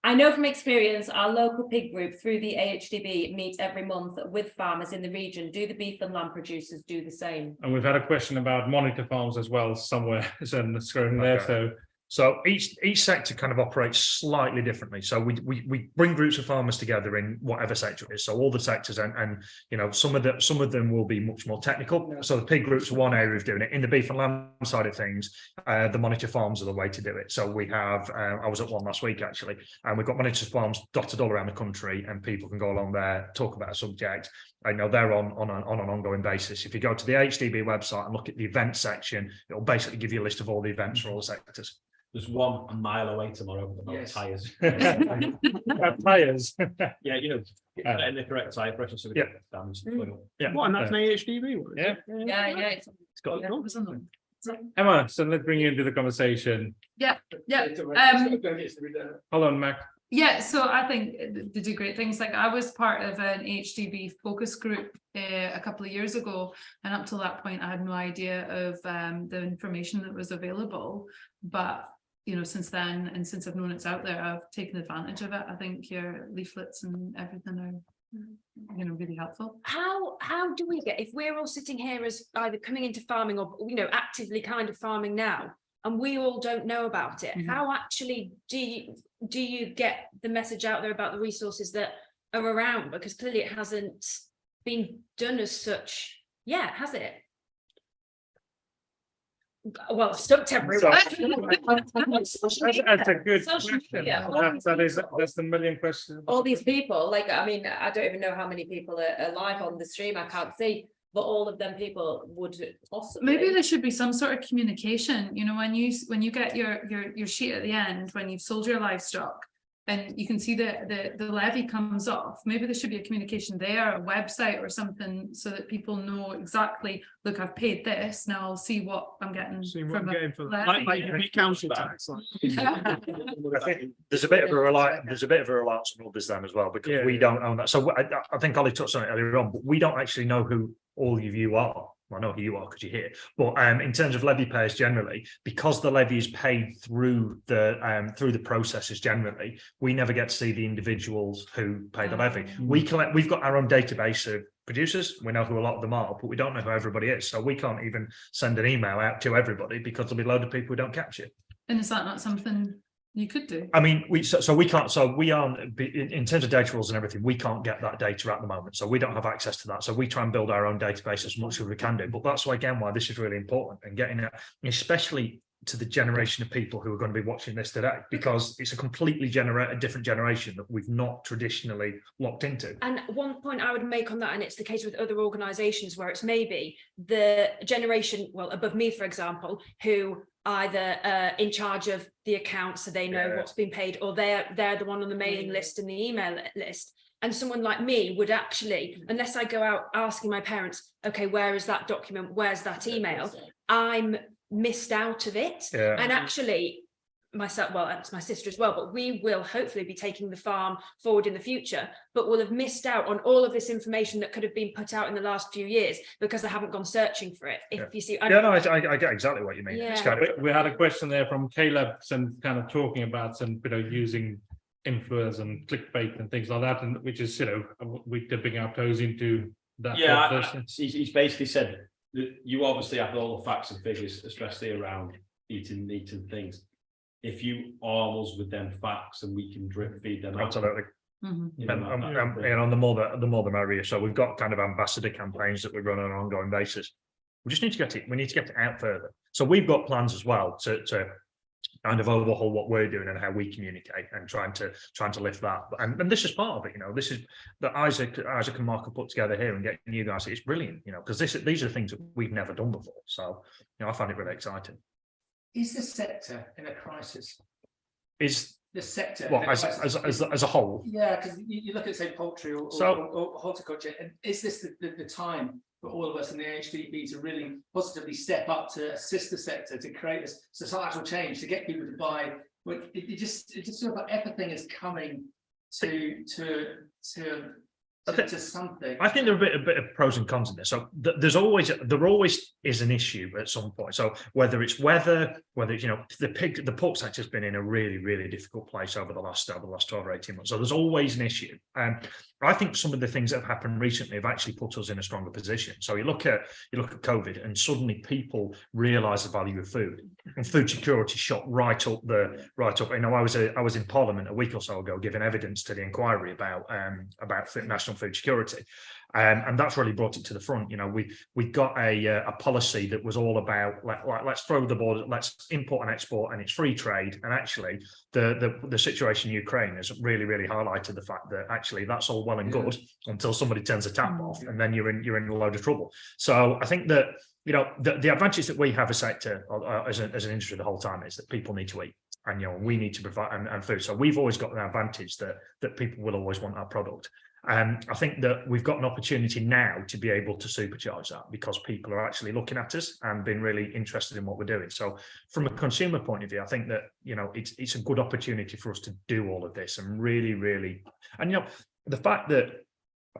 I know from experience our local pig group through the AHDB meet every month with farmers in the region. Do the beef and lamb producers do the same? And we've had a question about monitor farms as well somewhere. So scrolling there. So So each sector kind of operates slightly differently. So we bring groups of farmers together in whatever sector it is. So all the sectors and you know, some of them will be much more technical. So the pig groups are one area of doing it. In the beef and lamb side of things, the monitor farms are the way to do it. So we have I was at one last week actually, and we've got monitor farms dotted all around the country, and people can go along there, talk about a subject. I know they're on an ongoing basis. If you go to the AHDB website and look at the event section, it'll basically give you a list of all the events for all the sectors. There's one a mile away tomorrow about Yes. tyres. Players. Yeah, you know, in the correct tyre pressure, so we get damage. Yeah. What, and that's an AHDB one? Yeah. Yeah. It's got numbers on them. Emma, so let's bring you into the conversation. Yeah. Hold on, Mac. Yeah, so I think they do great things. Like I was part of an AHDB focus group a couple of years ago, and up till that point I had no idea of the information that was available. But you know, since then, and since I've known it's out there, I've taken advantage of it. I think your leaflets and everything are, you know, really helpful. How do we get, if we're all sitting here as either coming into farming or, you know, actively kind of farming now, and we all don't know about it, how actually do you get the message out there about the resources that are around? Because clearly it hasn't been done as such yet, has it? Well, stumped everyone. That's a good Social question. media. That's the million question. All these people, like, I mean, I don't even know how many people are live on the stream, I can't see, but all of them people would possibly. Maybe there should be some sort of communication, you know, when you get your sheet at the end, when you've sold your livestock and you can see the levy comes off, maybe there should be a communication there, a website or something, so that people know exactly, look, I've paid this, now I'll see what I'm getting from a levy. Like council tax. I think there's a bit of a reliance on others then as well, because we don't own that. So I think Ollie touched on it earlier on, but we don't actually know who all of you are. Well, I know who you are because you're here, but in terms of levy payers generally, because the levy is paid through the processes generally, we never get to see the individuals who pay the levy. We've got our own database of producers, we know who a lot of them are, but we don't know who everybody is, so we can't even send an email out to everybody because there'll be a load of people who don't catch it. And is that not something you could do? I mean, we can't. So we aren't in terms of data rules and everything. We can't get that data at the moment, so we don't have access to that. So we try and build our own database as much as we can do. But that's why this is really important, and getting it, especially to the generation of people who are going to be watching this today, because it's a completely different generation that we've not traditionally locked into. And one point I would make on that, and it's the case with other organisations where it's maybe the generation, well, above me, for example, who either in charge of the accounts, so they know what's been paid, or they're the one on the mailing list and the email list. And someone like me would actually, unless I go out asking my parents, okay, where is that document? Where's that email? I'm missed out of it. And actually myself, well, it's my sister as well, but we will hopefully be taking the farm forward in the future, but we'll have missed out on all of this information that could have been put out in the last few years because I haven't gone searching for it. If you see, I get exactly what you mean. We had a question there from Caleb, some kind of talking about some, using influence and clickbait and things like that, and which is, we're dipping our toes into that. Yeah, he's basically said that you obviously have all the facts and figures, especially around eating things. If you arm us with them facts and we can drip feed them, absolutely. And on the more the merrier. So we've got kind of ambassador campaigns that we run on an ongoing basis. We just need to get it. We need to get it out further. So we've got plans as well to kind of overhaul what we're doing and how we communicate, and trying to lift that. And this is part of it. This is that Isaac and Mark have put together here, and getting you guys. It's brilliant. Because these are things that we've never done before. So I find it really exciting. Is the sector in a crisis? Is the sector as a whole? Yeah, because you look at, say, poultry or horticulture, and is this the time for all of us in the AHDB to really positively step up to assist the sector to create this societal change, to get people to buy? It just feels like everything is coming to something. I think there are a bit of pros and cons in this. So there always is an issue at some point. So whether it's weather, whether it's, the pork sector's been in a really, really difficult place over the last 12 or 18 months. So there's always an issue. I think some of the things that have happened recently have actually put us in a stronger position. So you look at COVID, and suddenly people realise the value of food, and food security shot right up. You know, I was in Parliament a week or so ago giving evidence to the inquiry about national food security. And that's really brought it to the front. You know, we got a policy that was all about let's throw the border, let's import and export, and it's free trade. And actually, the situation in Ukraine has really highlighted the fact that actually that's all well and good until somebody turns a tap off, and then you're in a load of trouble. So I think that, you know, the advantage that we have as a sector, as an industry the whole time, is that people need to eat. And, you know, we need to provide and food. So we've always got an advantage that people will always want our product. And I think that we've got an opportunity now to be able to supercharge that, because people are actually looking at us and being really interested in what we're doing. So from a consumer point of view, I think that, you know, it's a good opportunity for us to do all of this and really, and, you know, the fact that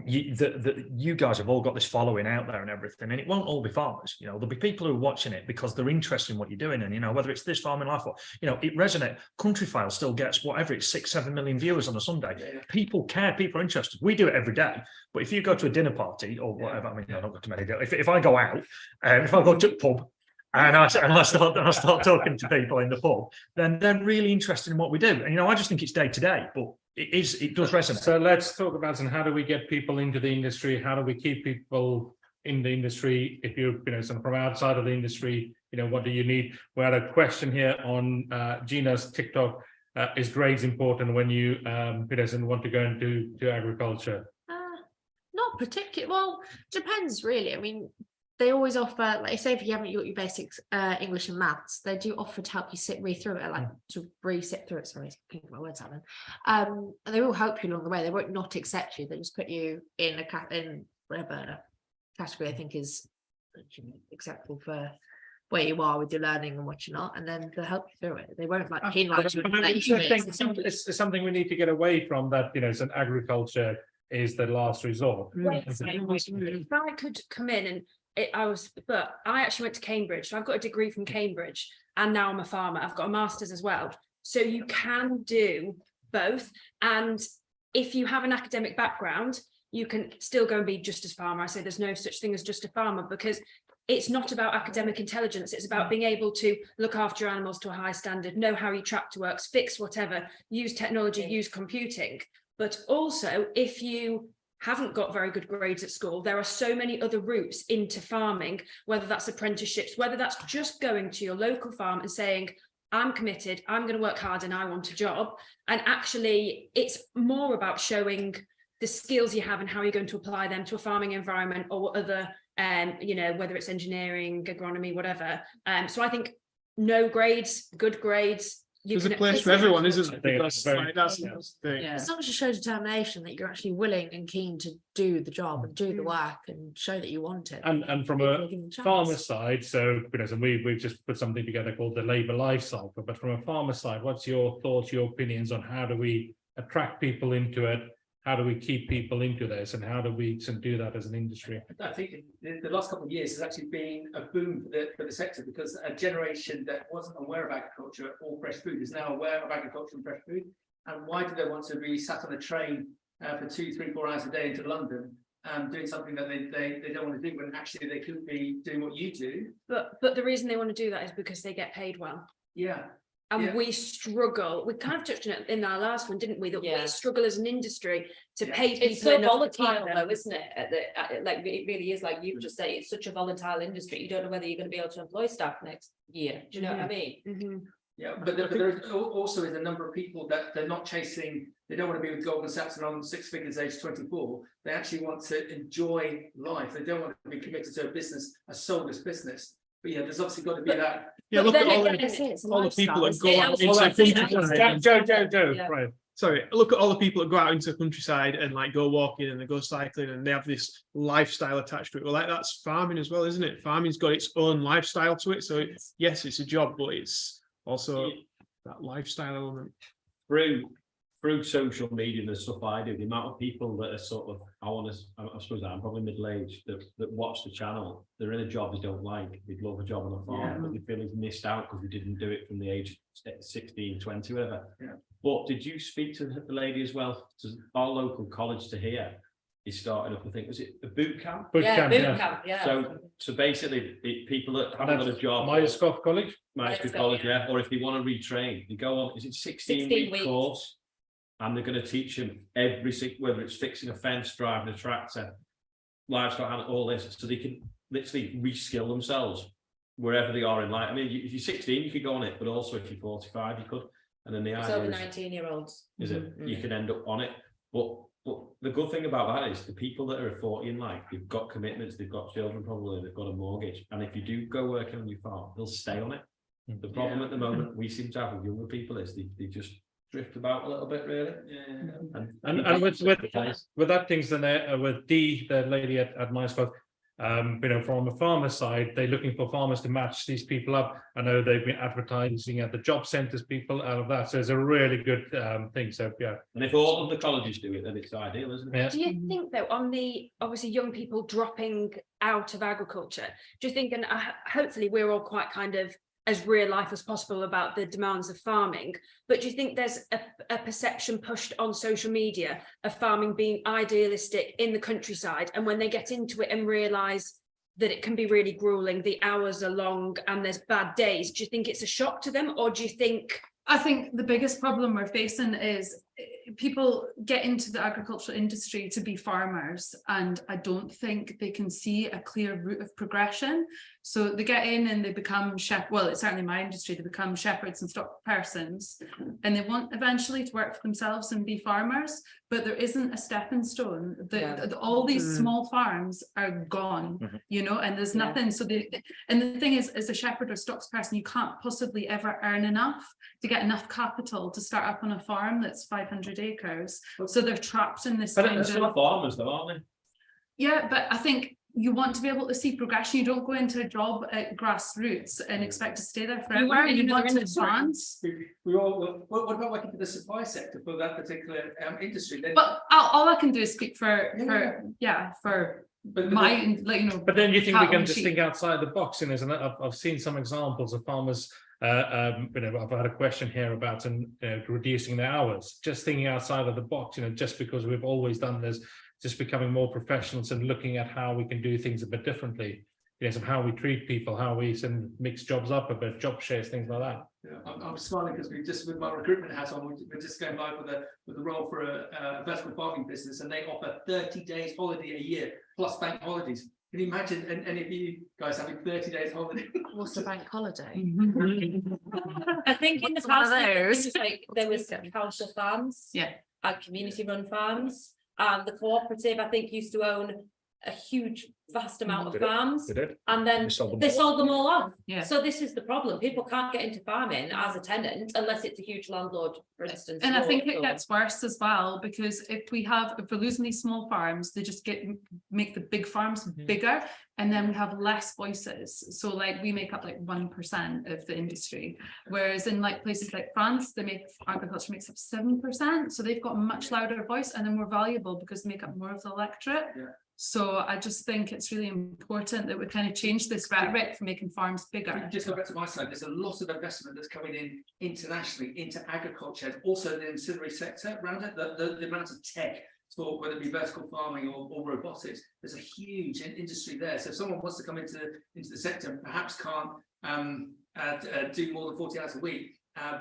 you guys have all got this following out there and everything, and it won't all be farmers. You know, there'll be people who are watching it because they're interested in what you're doing, and, you know, whether it's This Farming Life or, you know, it resonates. Country File still gets whatever it's 6-7 million viewers on a Sunday. People care, people are interested. We do it every day, but if you go to a dinner party or whatever, I mean, I don't go to many. If I go out, if I go to the pub and I start talking to people in the pub, then they're really interested in what we do. And, you know, I just think it's day to day, but it does resonate. So let's talk about how do we get people into the industry? How do we keep people in the industry? If you know, from outside of the industry, you know, what do you need? We had a question here on Gina's TikTok. Is grades important when you want to go into agriculture? Not particularly. Well, depends really. I mean, they always offer, like, say if you haven't got your basics English and maths, they do offer to help you read through it, like to re-sit through it. Sorry, I can't get my words out then. And they will help you along the way. They won't not accept you. They just put you in whatever category I think is acceptable for where you are with your learning and what you're not, and then they'll help you through it. They won't It's something we need to get away from, that, you know, so agriculture is the last resort. If I could come in and but I actually went to Cambridge, so I've got a degree from Cambridge, and now I'm a farmer. I've got a master's as well, so you can do both. And if you have an academic background, you can still go and be just as farmer. I say there's no such thing as just a farmer, because it's not about academic intelligence. It's about being able to look after your animals to a high standard, know how your tractor works, fix whatever, use technology, use computing. But also, if you haven't got very good grades at school, there are so many other routes into farming, whether that's apprenticeships, whether that's just going to your local farm and saying, I'm committed, I'm going to work hard and I want a job. And actually, it's more about showing the skills you have and how you're going to apply them to a farming environment or other, you know, whether it's engineering, agronomy, whatever. So I think no grades, good grades. There's a place for everyone, isn't there? As long as you show determination that you're actually willing and keen to do the job and do the work and show that you want it. And from a farmer side, so, you know, so we've just put something together called the labour life cycle. But from a farmer side, what's your thoughts, your opinions on how do we attract people into it? How do we keep people into this, and how do we do that as an industry? I think the last couple of years has actually been a boom for the sector, because a generation that wasn't aware of agriculture or fresh food is now aware of agriculture and fresh food. And why do they want to be sat on a train for 2, 3, 4 hours a day into London, doing something that they don't want to do, when actually they could be doing what you do? But the reason they want to do that is because they get paid well. Yeah. And we struggle. We kind of touched on it in our last one, didn't we? That we struggle as an industry to pay people. It's so enough volatile, though, isn't it? Like, it really is, like you've just said, it's such a volatile industry. You don't know whether you're going to be able to employ staff next year. Do you know what I mean? Mm-hmm. Yeah, but there also is a number of people that they're not chasing. They don't want to be with Goldman Sachs and on 6 figures age 24. They actually want to enjoy life. They don't want to be committed to a business, a soulless business. But yeah, there's obviously got to be that. Yeah, look at all the people that go out into Joe, right. Sorry, look at all the people that go out into the countryside and like go walking and they go cycling and they have this lifestyle attached to it. Well, like that's farming as well, isn't it? Farming's got its own lifestyle to it. So yes, it's a job, but it's also that lifestyle element. Through social media and the stuff I do, the amount of people that are sort of, I suppose I'm probably middle-aged, that watch the channel, they're in a job they don't like, they'd love a job on a farm, but they feel they've missed out because they didn't do it from the age 16, 20, whatever. But did you speak to the lady as well? So our local college to here is starting up, I think, was it a boot camp? Boot Yeah, camp, boot yeah. camp, yeah. So basically, the people that haven't got a job. Myescott College. Myescott Myescott, College, yeah, or if they want to retrain, they go on, is it 16 16-week weeks. course? And they're going to teach them whether it's fixing a fence, driving a tractor, livestock, and all this, so they can literally reskill themselves wherever they are in life. I mean, if you're 16, you could go on it, but also if you're 45, you could. And then the It's idea over is, 19-year-olds. is it you can end up on it. But the good thing about that is the people that are 40 in life, they've got commitments, they've got children, probably they've got a mortgage, and if you do go working on your farm, they'll stay on it. The problem at the moment we seem to have with younger people is they just drift about a little bit, really. Yeah. And with that things, then with the lady at Myescott, from a farmer side, they're looking for farmers to match these people up. I know they've been advertising at the job centres, people out of that. So it's a really good thing. So yeah. And if all of the colleges do it, then it's ideal, isn't it? Yeah. Do you think though, on the obviously young people dropping out of agriculture, do you think, and hopefully we're all quite kind of as real life as possible about the demands of farming, but do you think there's a perception pushed on social media of farming being idealistic in the countryside, and when they get into it and realise that it can be really grueling, the hours are long and there's bad days, do you think it's a shock to them, or do you think? I think the biggest problem we're facing is people get into the agricultural industry to be farmers, and I don't think they can see a clear route of progression. So they get in and they become well, it's certainly my industry, they become shepherds and stock persons, and they want eventually to work for themselves and be farmers, but there isn't a stepping stone. All these small farms are gone, and there's nothing. So and the thing is, as a shepherd or stocks person, you can't possibly ever earn enough to get enough capital to start up on a farm that's 500 acres. So they're trapped in this But kind they're of. still farmers, though, aren't they? Yeah, but I think you want to be able to see progression. You don't go into a job at grassroots and expect to stay there forever. You want to advance. What about working for the supply sector for that particular industry? Then, But all I can do is speak for but my, But then you think we cattle can and just sheep. think outside the box, isn't it? I've seen some examples of farmers. I've had a question here about reducing their hours. Just thinking outside of the box, just because we've always done this, just becoming more professionals and looking at how we can do things a bit differently. Of how we treat people, how we mix jobs up a bit, job shares, things like that. Yeah, I'm smiling because we just, with my recruitment hat on, we're just going live with a role for a vertical farming business, and they offer 30 days holiday a year plus bank holidays. Can you imagine any of you guys having 30 days holiday? What's the bank holiday? I think in the What's one of past, those? there was council farms. Yeah. And community run farms, and the cooperative, I think, used to own a huge, vast amount of farms, They did. and then They sold them all off. Yeah. So this is the problem. People can't get into farming as a tenant unless it's a huge landlord, for instance. And I think it or- gets worse as well, because if we're losing these small farms, they just make the big farms bigger, and then we have less voices. So like we make up like 1% of the industry, whereas in like places like France, agriculture makes up 7%. So they've got a much louder voice and they're more valuable because they make up more of the electorate. Yeah. So I just think it's really important that we kind of change this rhetoric for making farms bigger. Just go back to my side, there's a lot of investment that's coming in internationally into agriculture, and also the ancillary sector around it, the amount of tech for whether it be vertical farming or robotics. There's a huge industry there. So if someone wants to come into the sector and perhaps can't do more than 40 hours a week,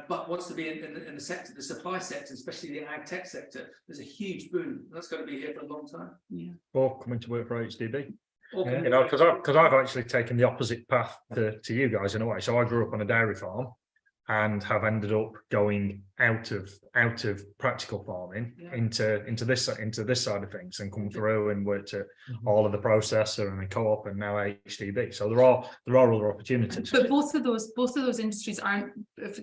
but wants to be in the sector, the supply sector, especially the ag tech sector, there's a huge boom. That's going to be here for a long time. Yeah. Or coming to work for AHDB. Or Because I've actually taken the opposite path to you guys in a way. So I grew up on a dairy farm and have ended up going out of practical farming into this side of things, and come through and worked at all of the processor and the co-op and now AHDB. So there are other opportunities. But both of those industries aren't,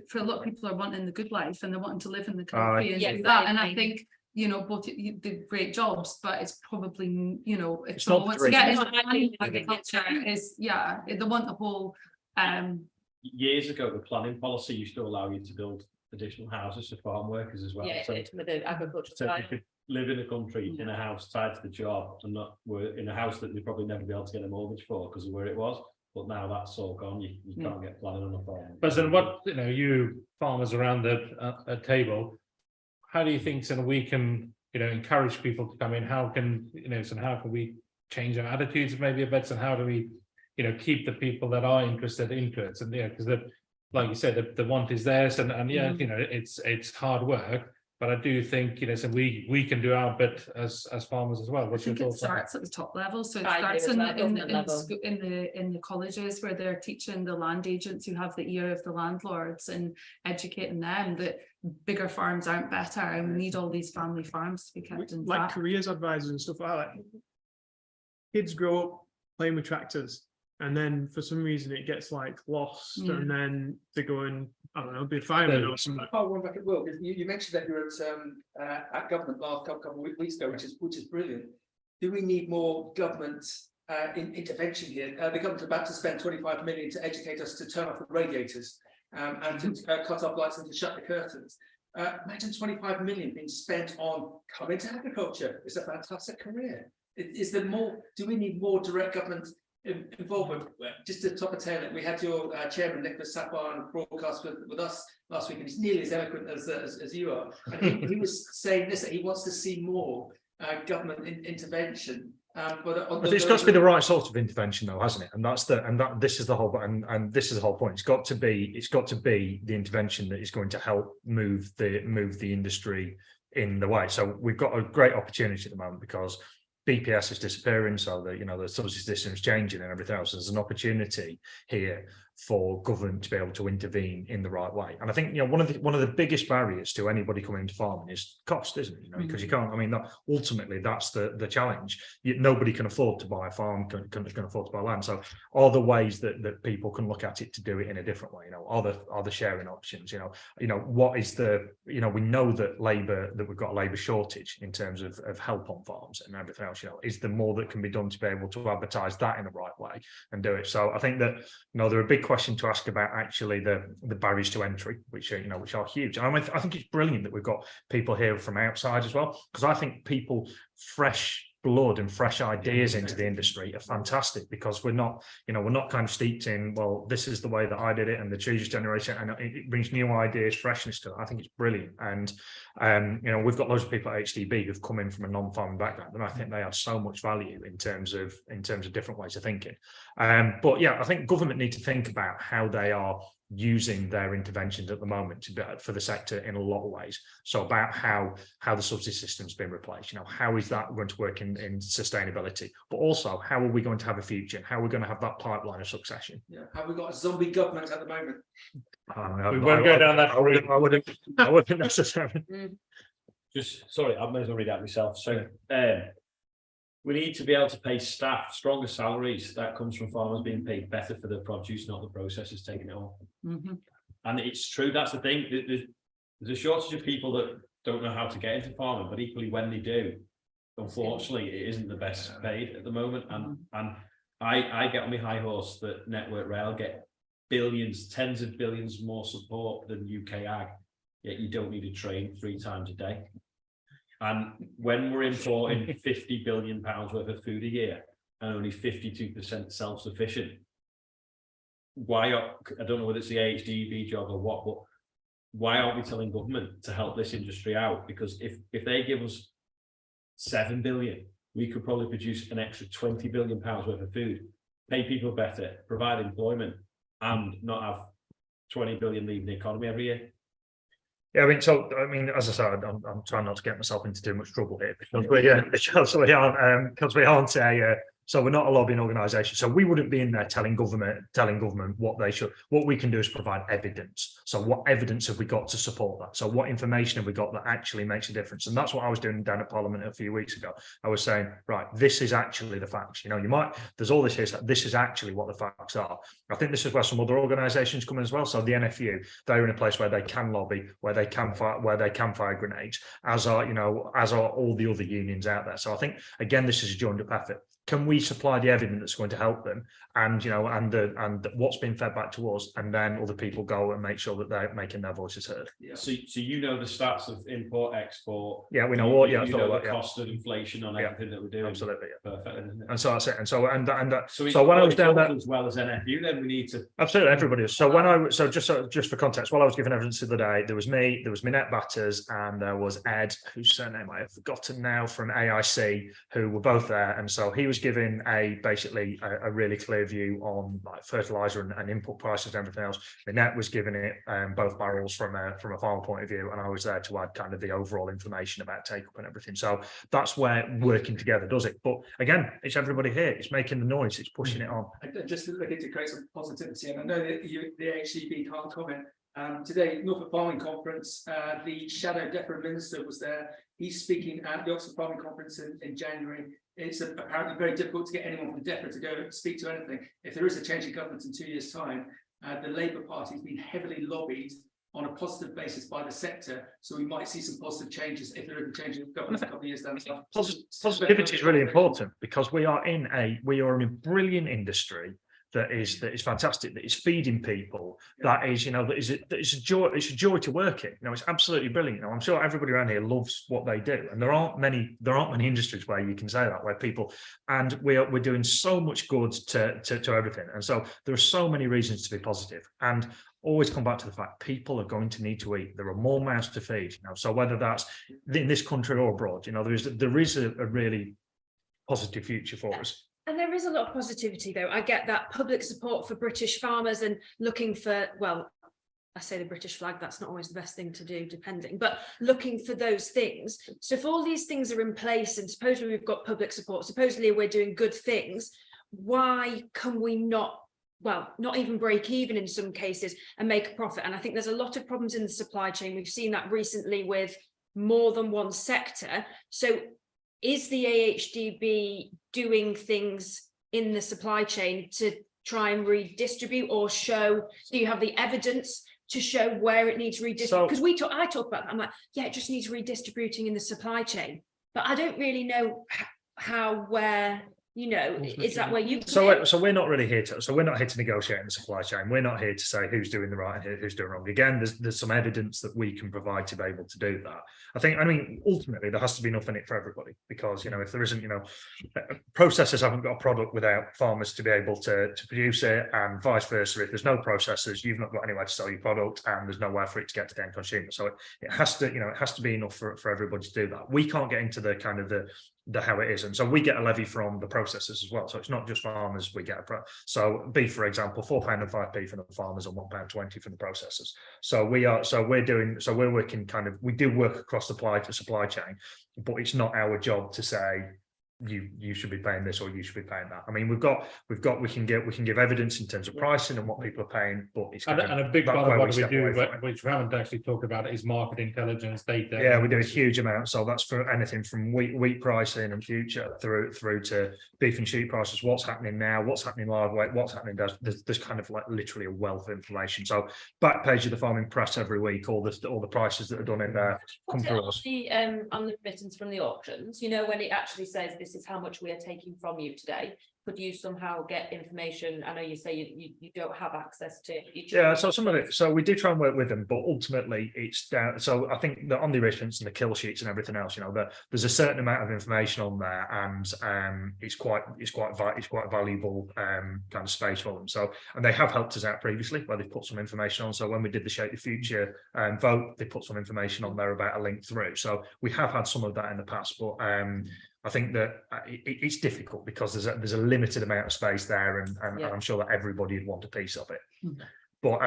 for a lot of people, are wanting the good life and they're wanting to live in the country and Yeah, do that. And I exactly. think both the great jobs, but it's probably if It's someone not wants to get free. into agriculture, they want the whole Years ago, the planning policy used to allow you to build additional houses for farm workers as well. Yeah, So, with the agricultural so you side. could live in the country in a house tied to the job, and not were in a house that they'd probably never be able to get a mortgage for because of where it was. But now that's all gone. You can't get planning on a farm. But then what, you farmers around the table, how do you think sort of we can, encourage people to come in? How can, how can we change our attitudes maybe a bit, and how do we, keep the people that are interested interested? And because like you said, the want is theirs, and it's hard work. But I do think, so we can do our bit as farmers as well. I think it starts at the top level. So it I starts agree in with that, government level. in the colleges where they're teaching the land agents who have the ear of the landlords and educating them that bigger farms aren't better, and we need all these family farms to be kept intact. Like careers advisors and stuff like that. Kids grow up playing with tractors, and then for some reason it gets like lost, and then they go and, I don't know, be a fireman or something. Oh, one back at Will, you mentioned that you're at government last couple of weeks ago, which is brilliant. Do we need more government intervention here? The government's about to spend 25 million to educate us to turn off the radiators and to cut off lights and to shut the curtains. Imagine 25 million being spent on coming to agriculture. It's a fantastic career. Is there more? Do we need more direct government involvement? Just to top a tail, we had your chairman Nicholas Sapar on broadcast with us last week, and he's nearly as eloquent as you are. And he was saying this, that he wants to see more government intervention. But it's got to be the right sort of intervention, though, hasn't it? And this is the whole point. It's got to be the intervention that is going to help move the industry in the way. So we've got a great opportunity at the moment because BPS is disappearing, so the subsidy system is changing and everything else. There's an opportunity here for government to be able to intervene in the right way. And I think one of the biggest barriers to anybody coming into farming is cost, isn't it? Because you can't. I mean, ultimately that's the challenge. Nobody can afford to buy a farm, can afford to buy land. So are there ways that people can look at it to do it in a different way? Are the sharing options? What is the we know that we've got a labour shortage in terms of help on farms and everything else. Is there more that can be done to be able to advertise that in the right way and do it? So I think that there are big question to ask about actually the barriers to entry, which are huge. And I think it's brilliant that we've got people here from outside as well, because I think people fresh blood and fresh ideas into the industry are fantastic, because we're not kind of steeped in, well, this is the way that I did it and the previous generation, and it brings new ideas, freshness to it. I think it's brilliant. And we've got loads of people at AHDB who've come in from a non-farming background, and I think they add so much value in terms of different ways of thinking. But yeah, I think government need to think about how they are using their interventions at the moment for the sector in a lot of ways. So about how the subsidy system's been replaced, how is that going to work in sustainability, but also how are we going to have a future, and how are we going to have that pipeline of succession? Yeah, have we got a zombie government at the moment? We won't go down that. I wouldn't necessarily. Sorry, I may as well read out myself. So we need to be able to pay staff stronger salaries. That comes from farmers being paid better for the produce, not the processors taking it on. And it's true, that's the thing. There's a shortage of people that don't know how to get into farming, but equally when they do, unfortunately, it isn't the best paid at the moment. And I get on my high horse that Network Rail get billions, tens of billions more support than UK Ag, yet you don't need to train 3 times a day. And when we're importing £50 billion worth of food a year and only 52% self-sufficient, I don't know whether it's the AHDB job or what, but why aren't we telling government to help this industry out? Because if they give us 7 billion, we could probably produce an extra £20 billion worth of food, pay people better, provide employment, and not have 20 billion leaving the economy every year. Yeah, as I said, I'm trying not to get myself into too much trouble here because we aren't so we're not a lobbying organisation. So we wouldn't be in there telling government what they should. What we can do is provide evidence. So what evidence have we got to support that? So what information have we got that actually makes a difference? And that's what I was doing down at Parliament a few weeks ago. I was saying, right, this is actually the facts. There's all this here. So this is actually what the facts are. I think this is where some other organisations come in as well. So the NFU, they're in a place where they can lobby, where they can fire grenades, as are all the other unions out there. So I think again, this is a joined up effort. can we supply the evidence that's going to help them, and and what's been fed back to us, and then other people go and make sure that they're making their voices heard. So you know the stats of import, export. Yeah, we know what. Yeah, you know the yeah. cost of inflation on everything that we're doing. Absolutely. Yeah. Perfect. Isn't it? And so that's it. And so So when I was down there, as well as NFU, then we need to. absolutely everybody is. So just for context, while I was giving evidence the other day, there was me, there was Minette Batters, and there was Ed, whose surname I have forgotten now, from AIC, who were both there. And so he was giving basically a really clear view on like fertilizer and input prices and everything else. Minette was giving it both barrels from a farmer point of view, and I was there to add kind of the overall information about take up and everything. So that's where working together does it. But again, it's everybody here. It's making the noise. It's pushing it on. Just looking to create some positivity, and I know that the AHDB can't comment. Today, Norfolk Farming Conference, the Shadow Depot Minister was there. He's speaking at the Oxford Farming Conference in January. It's apparently very difficult to get anyone from DEFRA to go speak to anything. If there is a change in government in 2 years' time, the Labour Party has been heavily lobbied on a positive basis by the sector, so we might see some positive changes if there is a change in government a couple of years down the line. Positivity is really important, because we are in a brilliant industry that is fantastic, that is feeding people, that is a joy. It's a joy to work in. It's absolutely brilliant. I'm sure everybody around here loves what they do, and there aren't many industries where you can say that, where people, and we're doing so much good to everything, and so there are so many reasons to be positive. And always come back to the fact people are going to need to eat. There are more mouths to feed. So whether that's in this country or abroad, there is a really positive future for us. And there is a lot of positivity, though. I get that public support for British farmers and looking for, well, I say the British flag, that's not always the best thing to do, depending, but looking for those things. So if all these things are in place, and supposedly we've got public support, supposedly we're doing good things, why can we not even break even in some cases and make a profit? And I think there's a lot of problems in the supply chain. We've seen that recently with more than one sector. So is the AHDB doing things in the supply chain to try and redistribute, or show, do you have the evidence to show where it needs redistributing? Because I talk about that, I'm like, yeah, it just needs redistributing in the supply chain, but I don't really know how, where, is that where you? So we're not really here to. We're not here to negotiate in the supply chain. We're not here to say who's doing the right and who's doing wrong. Again, there's some evidence that we can provide to be able to do that. I mean, ultimately there has to be enough in it for everybody, because if there isn't, processors haven't got a product without farmers to be able to produce it, and vice versa. If there's no processors, you've not got anywhere to sell your product, and there's nowhere for it to get to the end consumer. So it has to be enough for everybody to do that. We can't get into the kind of the how it is, and so we get a levy from the processors as well. So it's not just farmers. We get so beef, for example, £4 and 5p from the farmers, and £1.20 from the processors. So we're working we do work across the supply chain, but it's not our job to say you should be paying this or you should be paying that. I mean, we can give evidence in terms of pricing and what people are paying, but it's and a big part of what we do, which we haven't actually talked about, is market intelligence data. Yeah, we do a huge amount. So that's for anything from wheat pricing and future through to beef and sheep prices. What's happening now? What's happening live weight? What's happening? There's kind of like literally a wealth of information. So back page of the Farming Press every week, all the prices that are done in there come through us. On the remittance from the auctions, when it actually says this is how much we are taking from you today, could you somehow get information? I know you say you don't have access to each. Yeah, so some of it. So we do try and work with them, but ultimately it's down. So I think that on the arrangements and the kill sheets and everything else, there's a certain amount of information on there, and it's quite valuable kind of space for them. So, and they have helped us out previously where they've put some information on. So when we did the Shape the Future vote, they put some information on there about a link through. So we have had some of that in the past, but I think that it's difficult because there's a limited amount of space there, and I'm sure that everybody would want a piece of it. But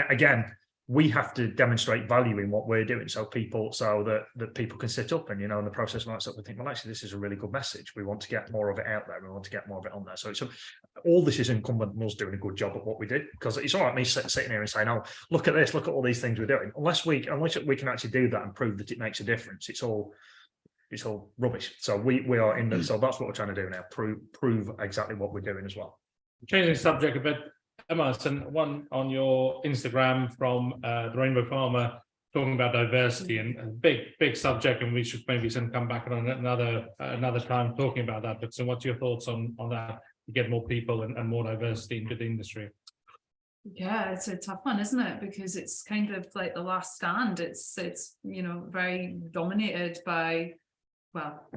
again, we have to demonstrate value in what we're doing, so that people can sit up and in the process lights up and think, well, actually, this is a really good message. We want to get more of it out there. We want to get more of it on there. So all this is incumbent on us doing a good job at what we do, because it's all right me sitting here and saying, oh, look at this, look at all these things we're doing. Unless we can actually do that and prove that it makes a difference, it's all rubbish. So we are in so that's what we're trying to do now, prove exactly what we're doing as well. Changing the subject a bit, Emma, one on your Instagram from the Rainbow Farmer talking about diversity and a big subject, and we should maybe come back on another time talking about that. But so what's your thoughts on that, to get more people and more diversity into the industry? Yeah, it's a tough one, isn't it? Because it's kind of like the last stand. It's very dominated by, well,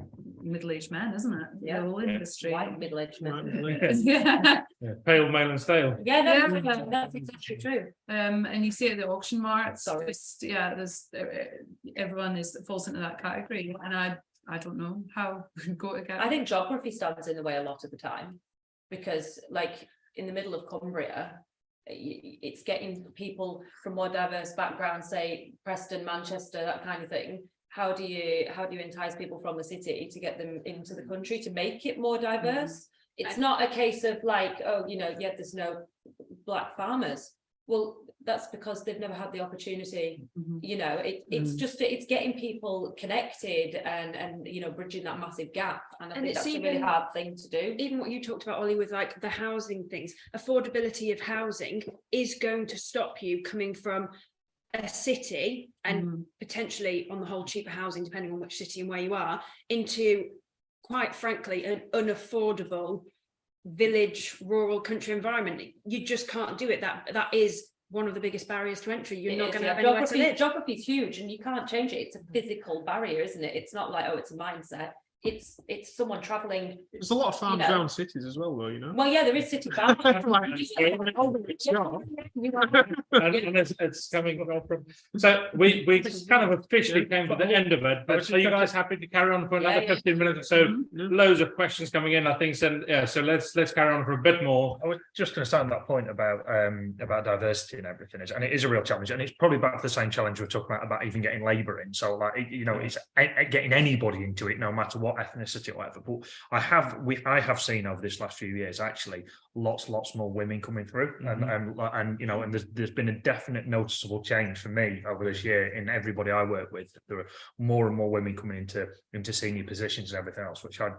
middle-aged men, isn't it? Yeah. The whole industry. White middle-aged men. Yeah. Yeah, pale, male and stale. Yeah, Yeah. that's exactly true. And you see it at the auction marts. Sorry. There's everyone falls into that category, and I don't know how we go together. I think geography stands in the way a lot of the time, because like in the middle of Cumbria, it's getting people from more diverse backgrounds, say Preston, Manchester, that kind of thing. How do you entice people from the city to get them into the country to make it more diverse? It's not a case of like, oh, there's no black farmers. Well, that's because they've never had the opportunity. It's getting people connected and bridging that massive gap. And I think that's a really hard thing to do. Even what you talked about, Ollie, with like the housing things, affordability of housing is going to stop you coming from a city and potentially on the whole cheaper housing, depending on which city and where you are, into, quite frankly, an unaffordable village, rural country environment. You just can't do it. That is one of the biggest barriers to entry. You're not going to have anywhere to live. Geography is huge and you can't change it. It's a physical barrier, isn't it? It's not like, oh, it's a mindset. It's someone traveling. There's a lot of farms around cities as well, though, Well, yeah, there is city farms. And it's coming from. So we kind of officially came to the end of it. But are you guys happy to carry on for another 15 minutes or so? Loads of questions coming in, I think. So yeah, so let's carry on for a bit more. I was just going to start on that point about diversity and everything, and it is a real challenge, and it's probably back to the same challenge we're talking about even getting labour in. So like it's getting anybody into it, no matter what ethnicity or whatever. But I have seen over this last few years actually lots more women coming through, and there's been a definite noticeable change for me over this year in everybody I work with. There are more and more women coming into senior positions and everything else, which I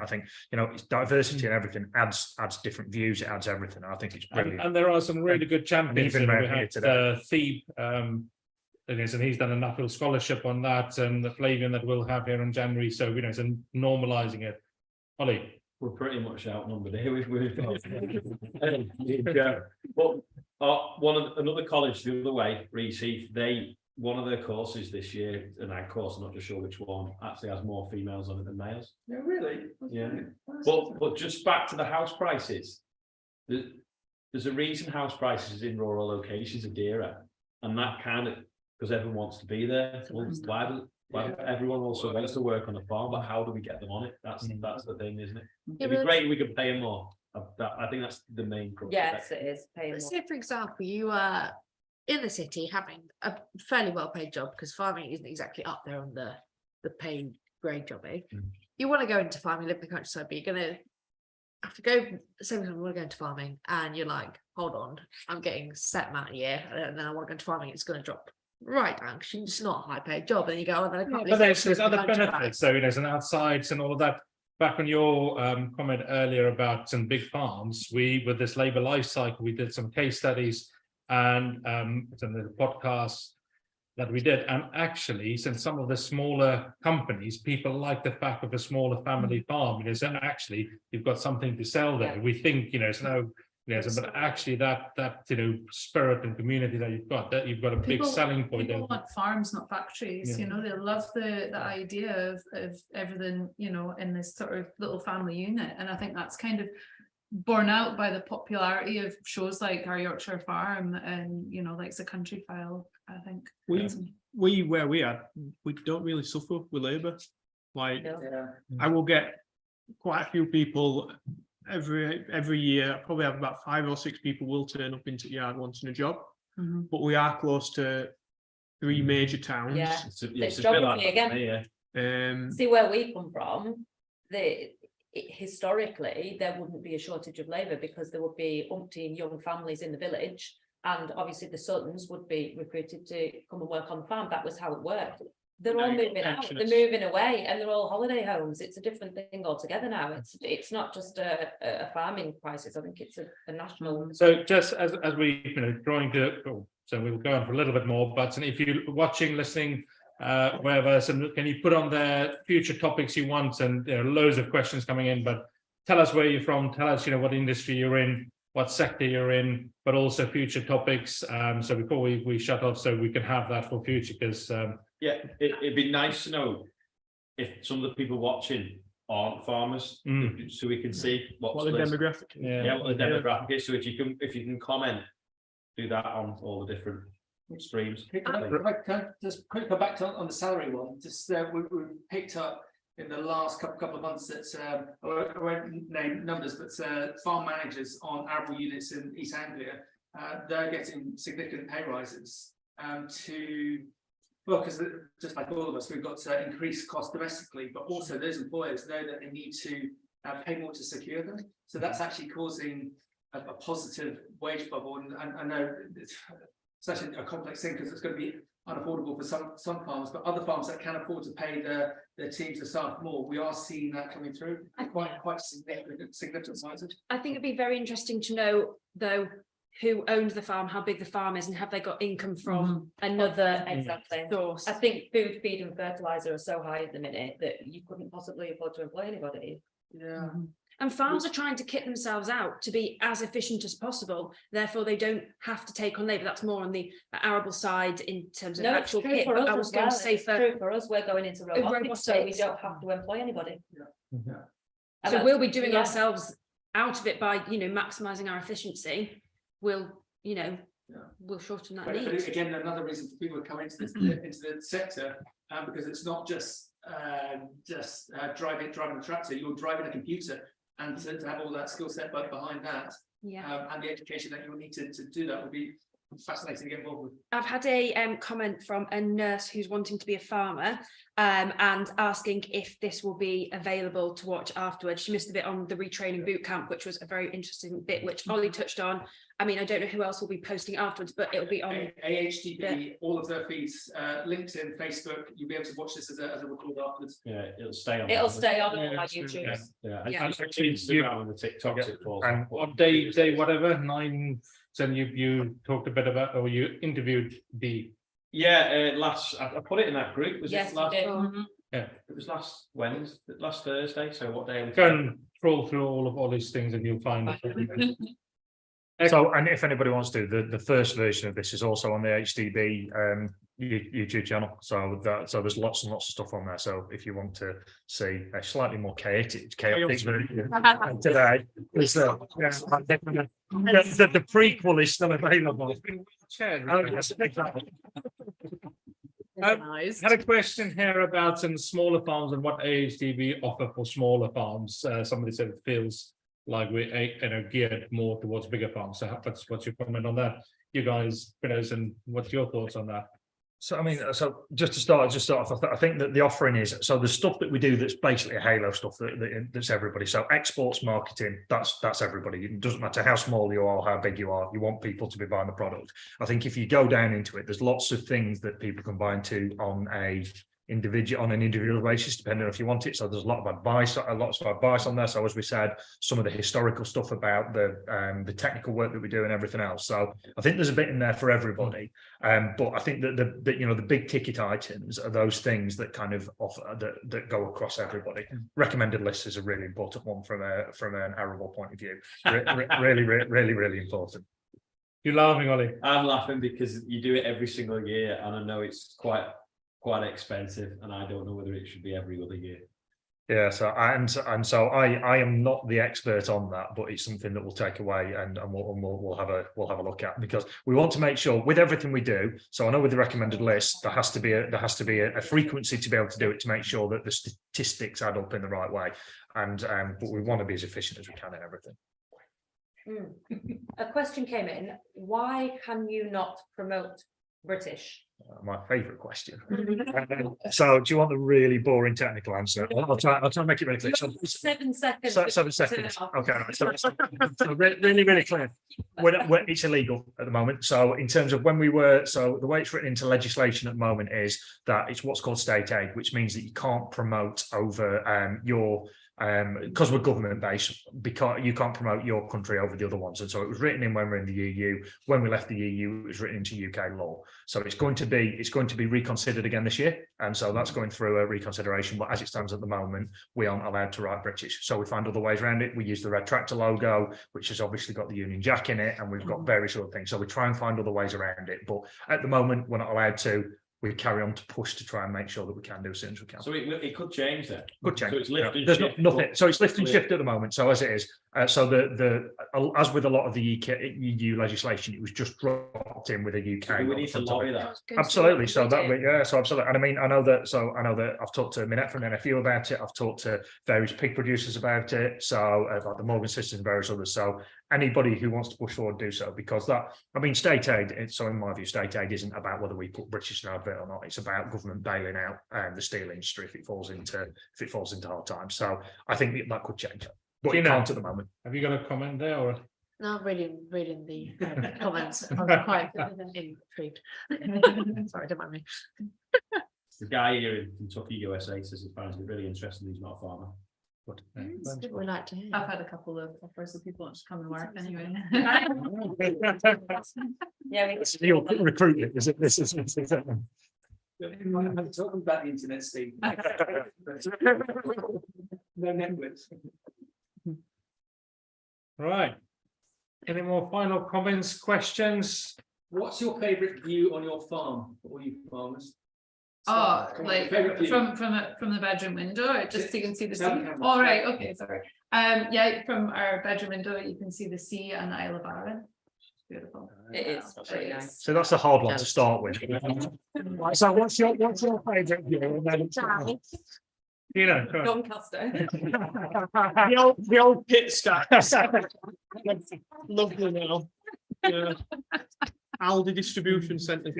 think it's diversity and everything adds different views, it adds everything. I think it's brilliant. And there are some really good champions. Even We here have today. Thebe, and he's done a Nuffield scholarship on that, and the Flavian that we'll have here in January. So it's normalising it. Ollie, we're pretty much outnumbered here. But another college the other way, Reese Heath, one of their courses this year, an ag course, I'm not just sure which one, actually has more females on it than males. Yeah, really? Yeah. But just back to the house prices, there's a reason house prices in rural locations are dearer, and that kind of because everyone wants to be there. Well, everyone also wants to work on a farm, but how do we get them on it? That's the thing, isn't it? It'd be great if we could pay them more. I think that's the main problem. Yes, it is. Paying more. Say, for example, you are in the city having a fairly well-paid job, because farming isn't exactly up there on the paid grade job. You want to go into farming, live in the countryside, but you're going to have to go. Same time, you want to go into farming, and you're like, hold on, I'm getting set amount a year, and then I want to go into farming. It's going to drop right down because it's not a high-paid job. And then you go, oh, then I can't. but there's other benefits. So there's an outsides and all of that. Back on your comment earlier about some big farms, with this labour life cycle, we did some case studies and some of the podcasts that we did. And actually, since some of the smaller companies, people like the fact of a smaller family farm, actually you've got something to sell there. Yeah. We think, but actually that spirit and community that you've got a big selling point there. People want farms, not factories. They love the idea of everything in this sort of little family unit, and I think that's kind of borne out by the popularity of shows like Our Yorkshire Farm and like The Country File. I think we where we are, we don't really suffer with labour. Like I will get quite a few people every year. I probably have about 5 or 6 people will turn up into the yard wanting a job, but we are close to 3 major towns. Yeah, it's geography again. See where we come from. Historically, there wouldn't be a shortage of labour because there would be umpteen young families in the village, and obviously the sons would be recruited to come and work on the farm. That was how it worked. They're all moving out, they're moving away, and they're all holiday homes. It's a different thing altogether now. It's not just a farming crisis. I think it's a national. So just as we drawing to So we'll go on for a little bit more, but if you're watching, listening, wherever, so can you put on there future topics you want? And there are loads of questions coming in, but tell us where you're from, tell us, what industry you're in, what sector you're in, but also future topics. So before we shut off, so we can have that for future, because yeah, it'd be nice to know if some of the people watching aren't farmers, so we can see what the demographic is. yeah, what the demographic is. So if you can comment, do that on all the different streams. Can I just quick go back to on the salary one? Just we picked up in the last couple of months that I won't name numbers, but farm managers on arable units in East Anglia, they're getting significant pay rises because just like all of us, we've got increased cost domestically, but also those employers know that they need to pay more to secure them. So that's actually causing a positive wage bubble. And I know it's such a complex thing because it's going to be unaffordable for some farms, but other farms that can afford to pay their teams of staff more, we are seeing that coming through quite significant sizes. I think it'd be very interesting to know, though, who owns the farm, how big the farm is, and have they got income from another source. I think food, feed and fertilizer are so high at the minute that you couldn't possibly afford to employ anybody. Yeah. And farms are trying to kit themselves out to be as efficient as possible. Therefore, they don't have to take on labour. That's more on the arable side in terms of No, it's actual true kit. for but us I was as going well. to say It's true for us, we're going into robotics, so we robotics. don't have to employ anybody. Yeah. And so that's- we'll be doing yeah. ourselves out of it by, maximising our efficiency. We'll, we'll shorten that But need. again, another reason for people to come into this into the sector, because it's not just driving the tractor, you're driving a computer, and to have all that skill set behind that, and the education that you'll need to do that would be fascinating to get involved with. I've had a comment from a nurse who's wanting to be a farmer and asking if this will be available to watch afterwards. She missed a bit on the retraining boot camp, which was a very interesting bit, which Ollie touched on. I mean, I don't know who else will be posting afterwards, but it'll be on AHDB, all of their feeds, LinkedIn, Facebook. You'll be able to watch this as a record afterwards. Yeah, it'll stay on. It'll stay on Yeah, our it's true, YouTube. Yeah, Yeah. and actually Instagram and the TikToks it falls And on. on day whatever 9, then you talked a bit about, or you interviewed the Yeah, I put it in that group. Was Yes, it last? you did. It was last Wednesday, last Thursday. So what day? go and crawl through all these things and you'll find it. So, and if anybody wants to, the first version of this is also on the AHDB YouTube channel. So there's lots and lots of stuff on there. So if you want to see a slightly more chaotic version today, it's the prequel is still available. Oh, yes, exactly. Had a question here about some smaller farms and what AHDB offer for smaller farms. Somebody said it feels like we're geared more towards bigger farms. So what's your comment on that? You guys, and what's your thoughts on that? So I mean, so just to start off, I think that the offering is, so the stuff that we do that's basically a halo stuff that's everybody. So exports marketing, that's everybody. It doesn't matter how small you are, how big you are. You want people to be buying the product. I think if you go down into it, there's lots of things that people can buy into on an individual basis, depending on if you want it. So there's a lot of advice on there. So as we said, some of the historical stuff about the technical work that we do and everything else. So I think there's a bit in there for everybody. But I think that the big ticket items are those things that kind of offer that go across everybody. Recommended lists is a really important one from an arable point of view. Really important. You're laughing, Ollie. I'm laughing because you do it every single year, and I know it's quite expensive, and I don't know whether it should be every other year. Yeah, so I am not the expert on that, but it's something that we'll take away and we'll have a look at, because we want to make sure with everything we do. So I know with the recommended list there has to be a frequency to be able to do it, to make sure that the statistics add up in the right way, and but we want to be as efficient as we can in everything. A question came in: why can you not promote British? My favourite question. So, do you want the really boring technical answer? I'll try and make it really clear. So, 7 seconds. 7 seconds. Okay, right. So really clear. It's illegal at the moment. So, in terms of the way it's written into legislation at the moment is that it's what's called state aid, which means that you can't promote over your because we're government based, because you can't promote your country over the other ones. And so it was written in when we're in the EU. When we left the EU, it was written into UK law. So it's going to be reconsidered again this year. And so that's going through a reconsideration. But as it stands at the moment, we aren't allowed to write British. So we find other ways around it. We use the red tractor logo, which has obviously got the Union Jack in it, and we've got various other things. So we try and find other ways around it. But at the moment, we're not allowed to. We carry on to push to try and make sure that we can do as soon as we can. So it could change then. Could change. So it's lift and There's shift, nothing. So it's lift and clear. shift at the moment. So as it is. So as with a lot of the EU legislation, it was just dropped in with a UK. So we need to lobby that. Absolutely. So so absolutely. And I mean, I know that I've talked to Minette from NFU about it. I've talked to various pig producers about it. So like the Morgan Sisters and various others. So anybody who wants to push forward, do so, because state aid. So in my view, state aid isn't about whether we put British in our advert or not. It's about government bailing out the steel industry if it falls into hard times. So I think that could change. But you can't at the moment. Have you got a comment there? Or No, reading the comments. I'm quite intrigued. Sorry, don't mind me. The guy here in Kentucky, USA, says he finds it really interesting. He's not a farmer. But We like to hear. I've had a couple of offers of people to come and work anyway. Yeah, You're recruiting, is it? This is I'm talking about the internet, Steve. No Netflix. right. Any more final comments, questions? What's your favourite view on your farm for all you farmers? Oh, Come on, like favourite view. from the bedroom window, or just so you can see the sea. Tell the camera. All right, okay, sorry. Yeah, from our bedroom window, you can see the sea and Isle of Arran. Beautiful. it is very It nice. is. So that's a hard one to start with. So what's your favourite view? And then You know, go on. Doncaster. The old pit stacks. Lovely now. Yeah. Aldi distribution centre.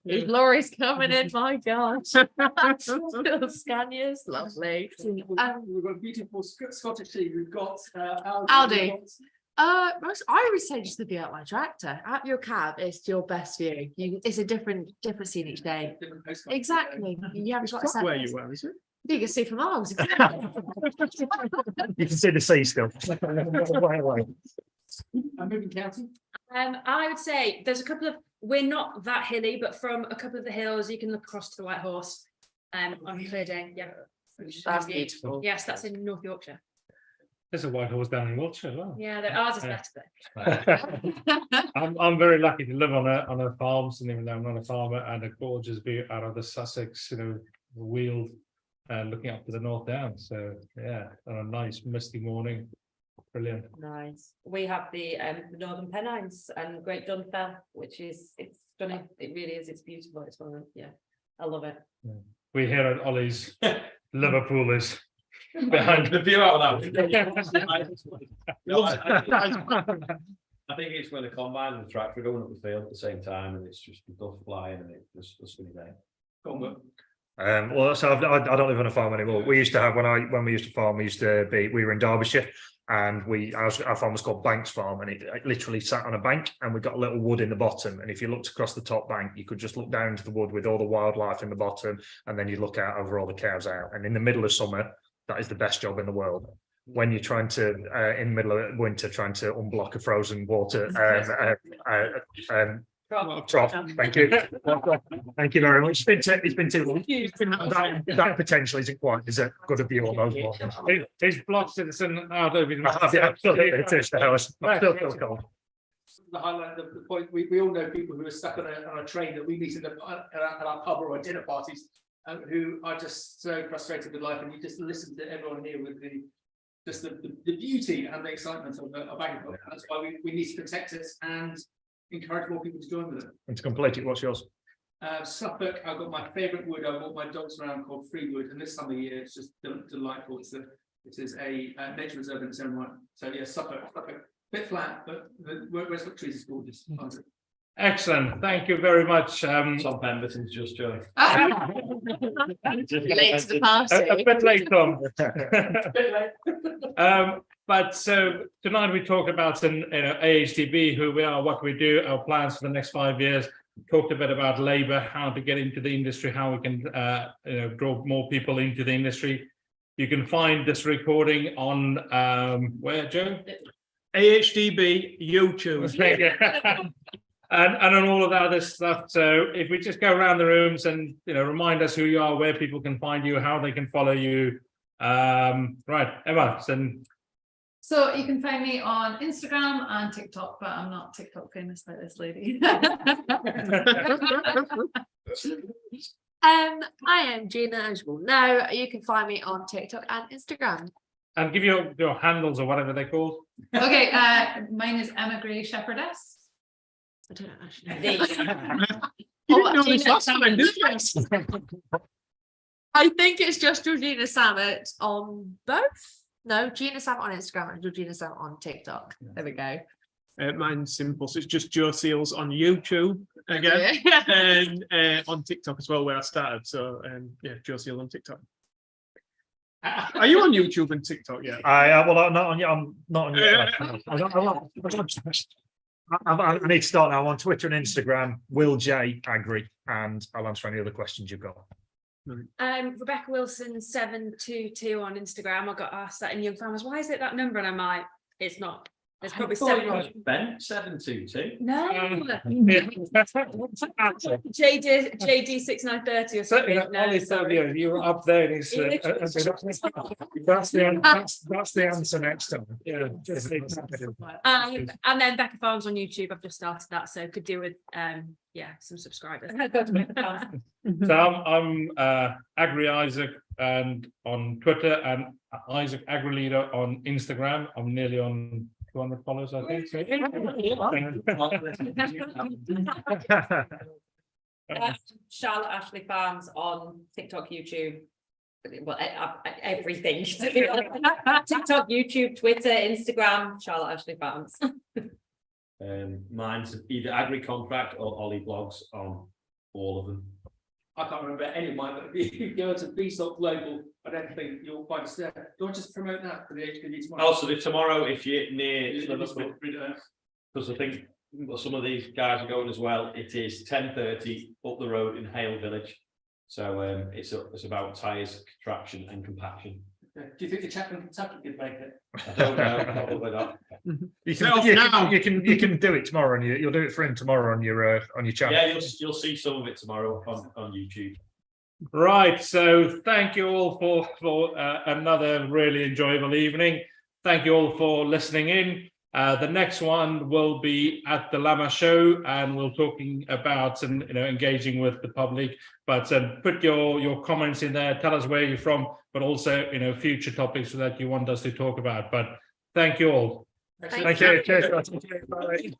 These lorries coming in, my God. Scaniers, lovely. We've got beautiful Scottish sea. We've got Aldi. Most I would say just the view out my tractor. At your cab is your best view. It's a different scene each day. different postcodes. Exactly. You haven't got That's where seconds. you were, is it? You can see for miles. you can see the sea still. Way away. I'm moving county. I would say there's a couple of, we're not that hilly, but from a couple of the hills, you can look across to the White Horse on a clear day. Yeah. That's beautiful. Yes, that's in North Yorkshire. There's a White Horse down in Wiltshire as well. Yeah, ours is Yeah. better though. I'm very lucky to live on a farm, and even though I'm not a farmer, and a gorgeous view out of the Sussex, Weald, looking up to the North Downs. So yeah, on a nice misty morning, brilliant. Nice. We have the Northern Pennines and Great Dunfell, which is it's stunning. It really is. It's beautiful. It's one of I love it. We here at Ollie's, Liverpool is behind the view out of that. I think it's when the combine and the tractor going up the field at the same time, and it's just the dust flying, and it's a sunny day. Well, so I don't live on a farm anymore. We used to have when we used to farm, we were in Derbyshire, and our farm was called Banks Farm, and it literally sat on a bank, and we got a little wood in the bottom, and if you looked across the top bank, you could just look down into the wood with all the wildlife in the bottom, and then you look out over all the cows out. And in the middle of summer, that is the best job in the world. When you're trying to in the middle of winter trying to unblock a frozen water trough. Thank you. Thank you very much. It's been too long. That potentially isn't quite as a good a view on those ones. It's blocked it out over Absolutely, it is the house. I still feel cold. The highlight, the point, we all know people who are stuck on a train that we meet at our pub or at dinner parties, who are just so frustrated with life, and you just listen to everyone here with the beauty and the excitement of agriculture. That's why we need to protect it and encourage more people to join with it. And to complete it, what's yours? Suffolk, I've got my favourite wood. I bought my dogs around called Freewood, and this time of year it's just delightful. It is a nature reserve in its own right. So yeah, Suffolk, bit flat, but the Westwood trees is gorgeous. Excellent. Thank you very much. Tom Pemberton's just joined. Late to the party. A bit late, Tom. But so tonight we talked about AHDB, who we are, what we do, our plans for the next 5 years. Talked a bit about labour, how to get into the industry, how we can draw more people into the industry. You can find this recording on where, Joe? AHDB YouTube. And on all of that other stuff. So if we just go around the rooms and remind us who you are, where people can find you, how they can follow you. Right, Emma. So you can find me on Instagram and TikTok, but I'm not TikTok famous like this lady. I am Gina, as you all know. You can find me on TikTok and Instagram. And give your handles or whatever they're called. Okay, mine is Emma Gray Shepherdess. I don't actually know. You didn't know this last time, did you? I think it's just Georgina Samet on both. No, Gina Samet on Instagram and Georgina Samet on TikTok. There we go. Mine's simple, so it's just Joe Seals on YouTube again, and on TikTok as well, where I started. So yeah, Joe Seals on TikTok. Are you on YouTube and TikTok yet? Well, I'm not on yet. I'm not on yet. I need to start now. I'm on Twitter and Instagram, Will J Agri, and I'll answer any other questions you've got. Rebecca Wilson 722 on Instagram. I got asked that in Young Farmers. Why is it that number? And I'm like, it's not. There's probably seven. Ben 722. No. JD 6930 or something. No, sorry. You were up there. And That's the answer next time. Yeah. And then Becca Farms on YouTube. I've just started that, so could do with some subscribers. So I'm Agri Isaac and on Twitter and Isaac Agri Leader on Instagram. I'm nearly on 200 followers, I think. Charlotte Ashley Farms on TikTok, YouTube, well, everything. TikTok, YouTube, Twitter, Instagram, Charlotte Ashley Farms. Mine's either Agri Contract or Ollie Blogs on all of them. I can't remember any of mine, but if you go to Beanstalk Global, I don't think you'll find us there. Do you want to just promote that for the AHDB tomorrow? Also, tomorrow, if you're near, because I think some of these guys are going as well, it is 10:30 up the road in Hale Village. So it's about tyres, traction and compaction. Okay. Do you think the chap in Kentucky could make it? I don't know, probably not. You can do it tomorrow, and you'll do it for him tomorrow on your channel. Yeah, you'll see some of it tomorrow on YouTube. Right, so thank you all for another really enjoyable evening. Thank you all for listening in. The next one will be at the Lama Show, and we're talking about engaging with the public. But put your comments in there. Tell us where you're from, but also future topics that you want us to talk about. But thank you all. Thank you. Cheers. Bye.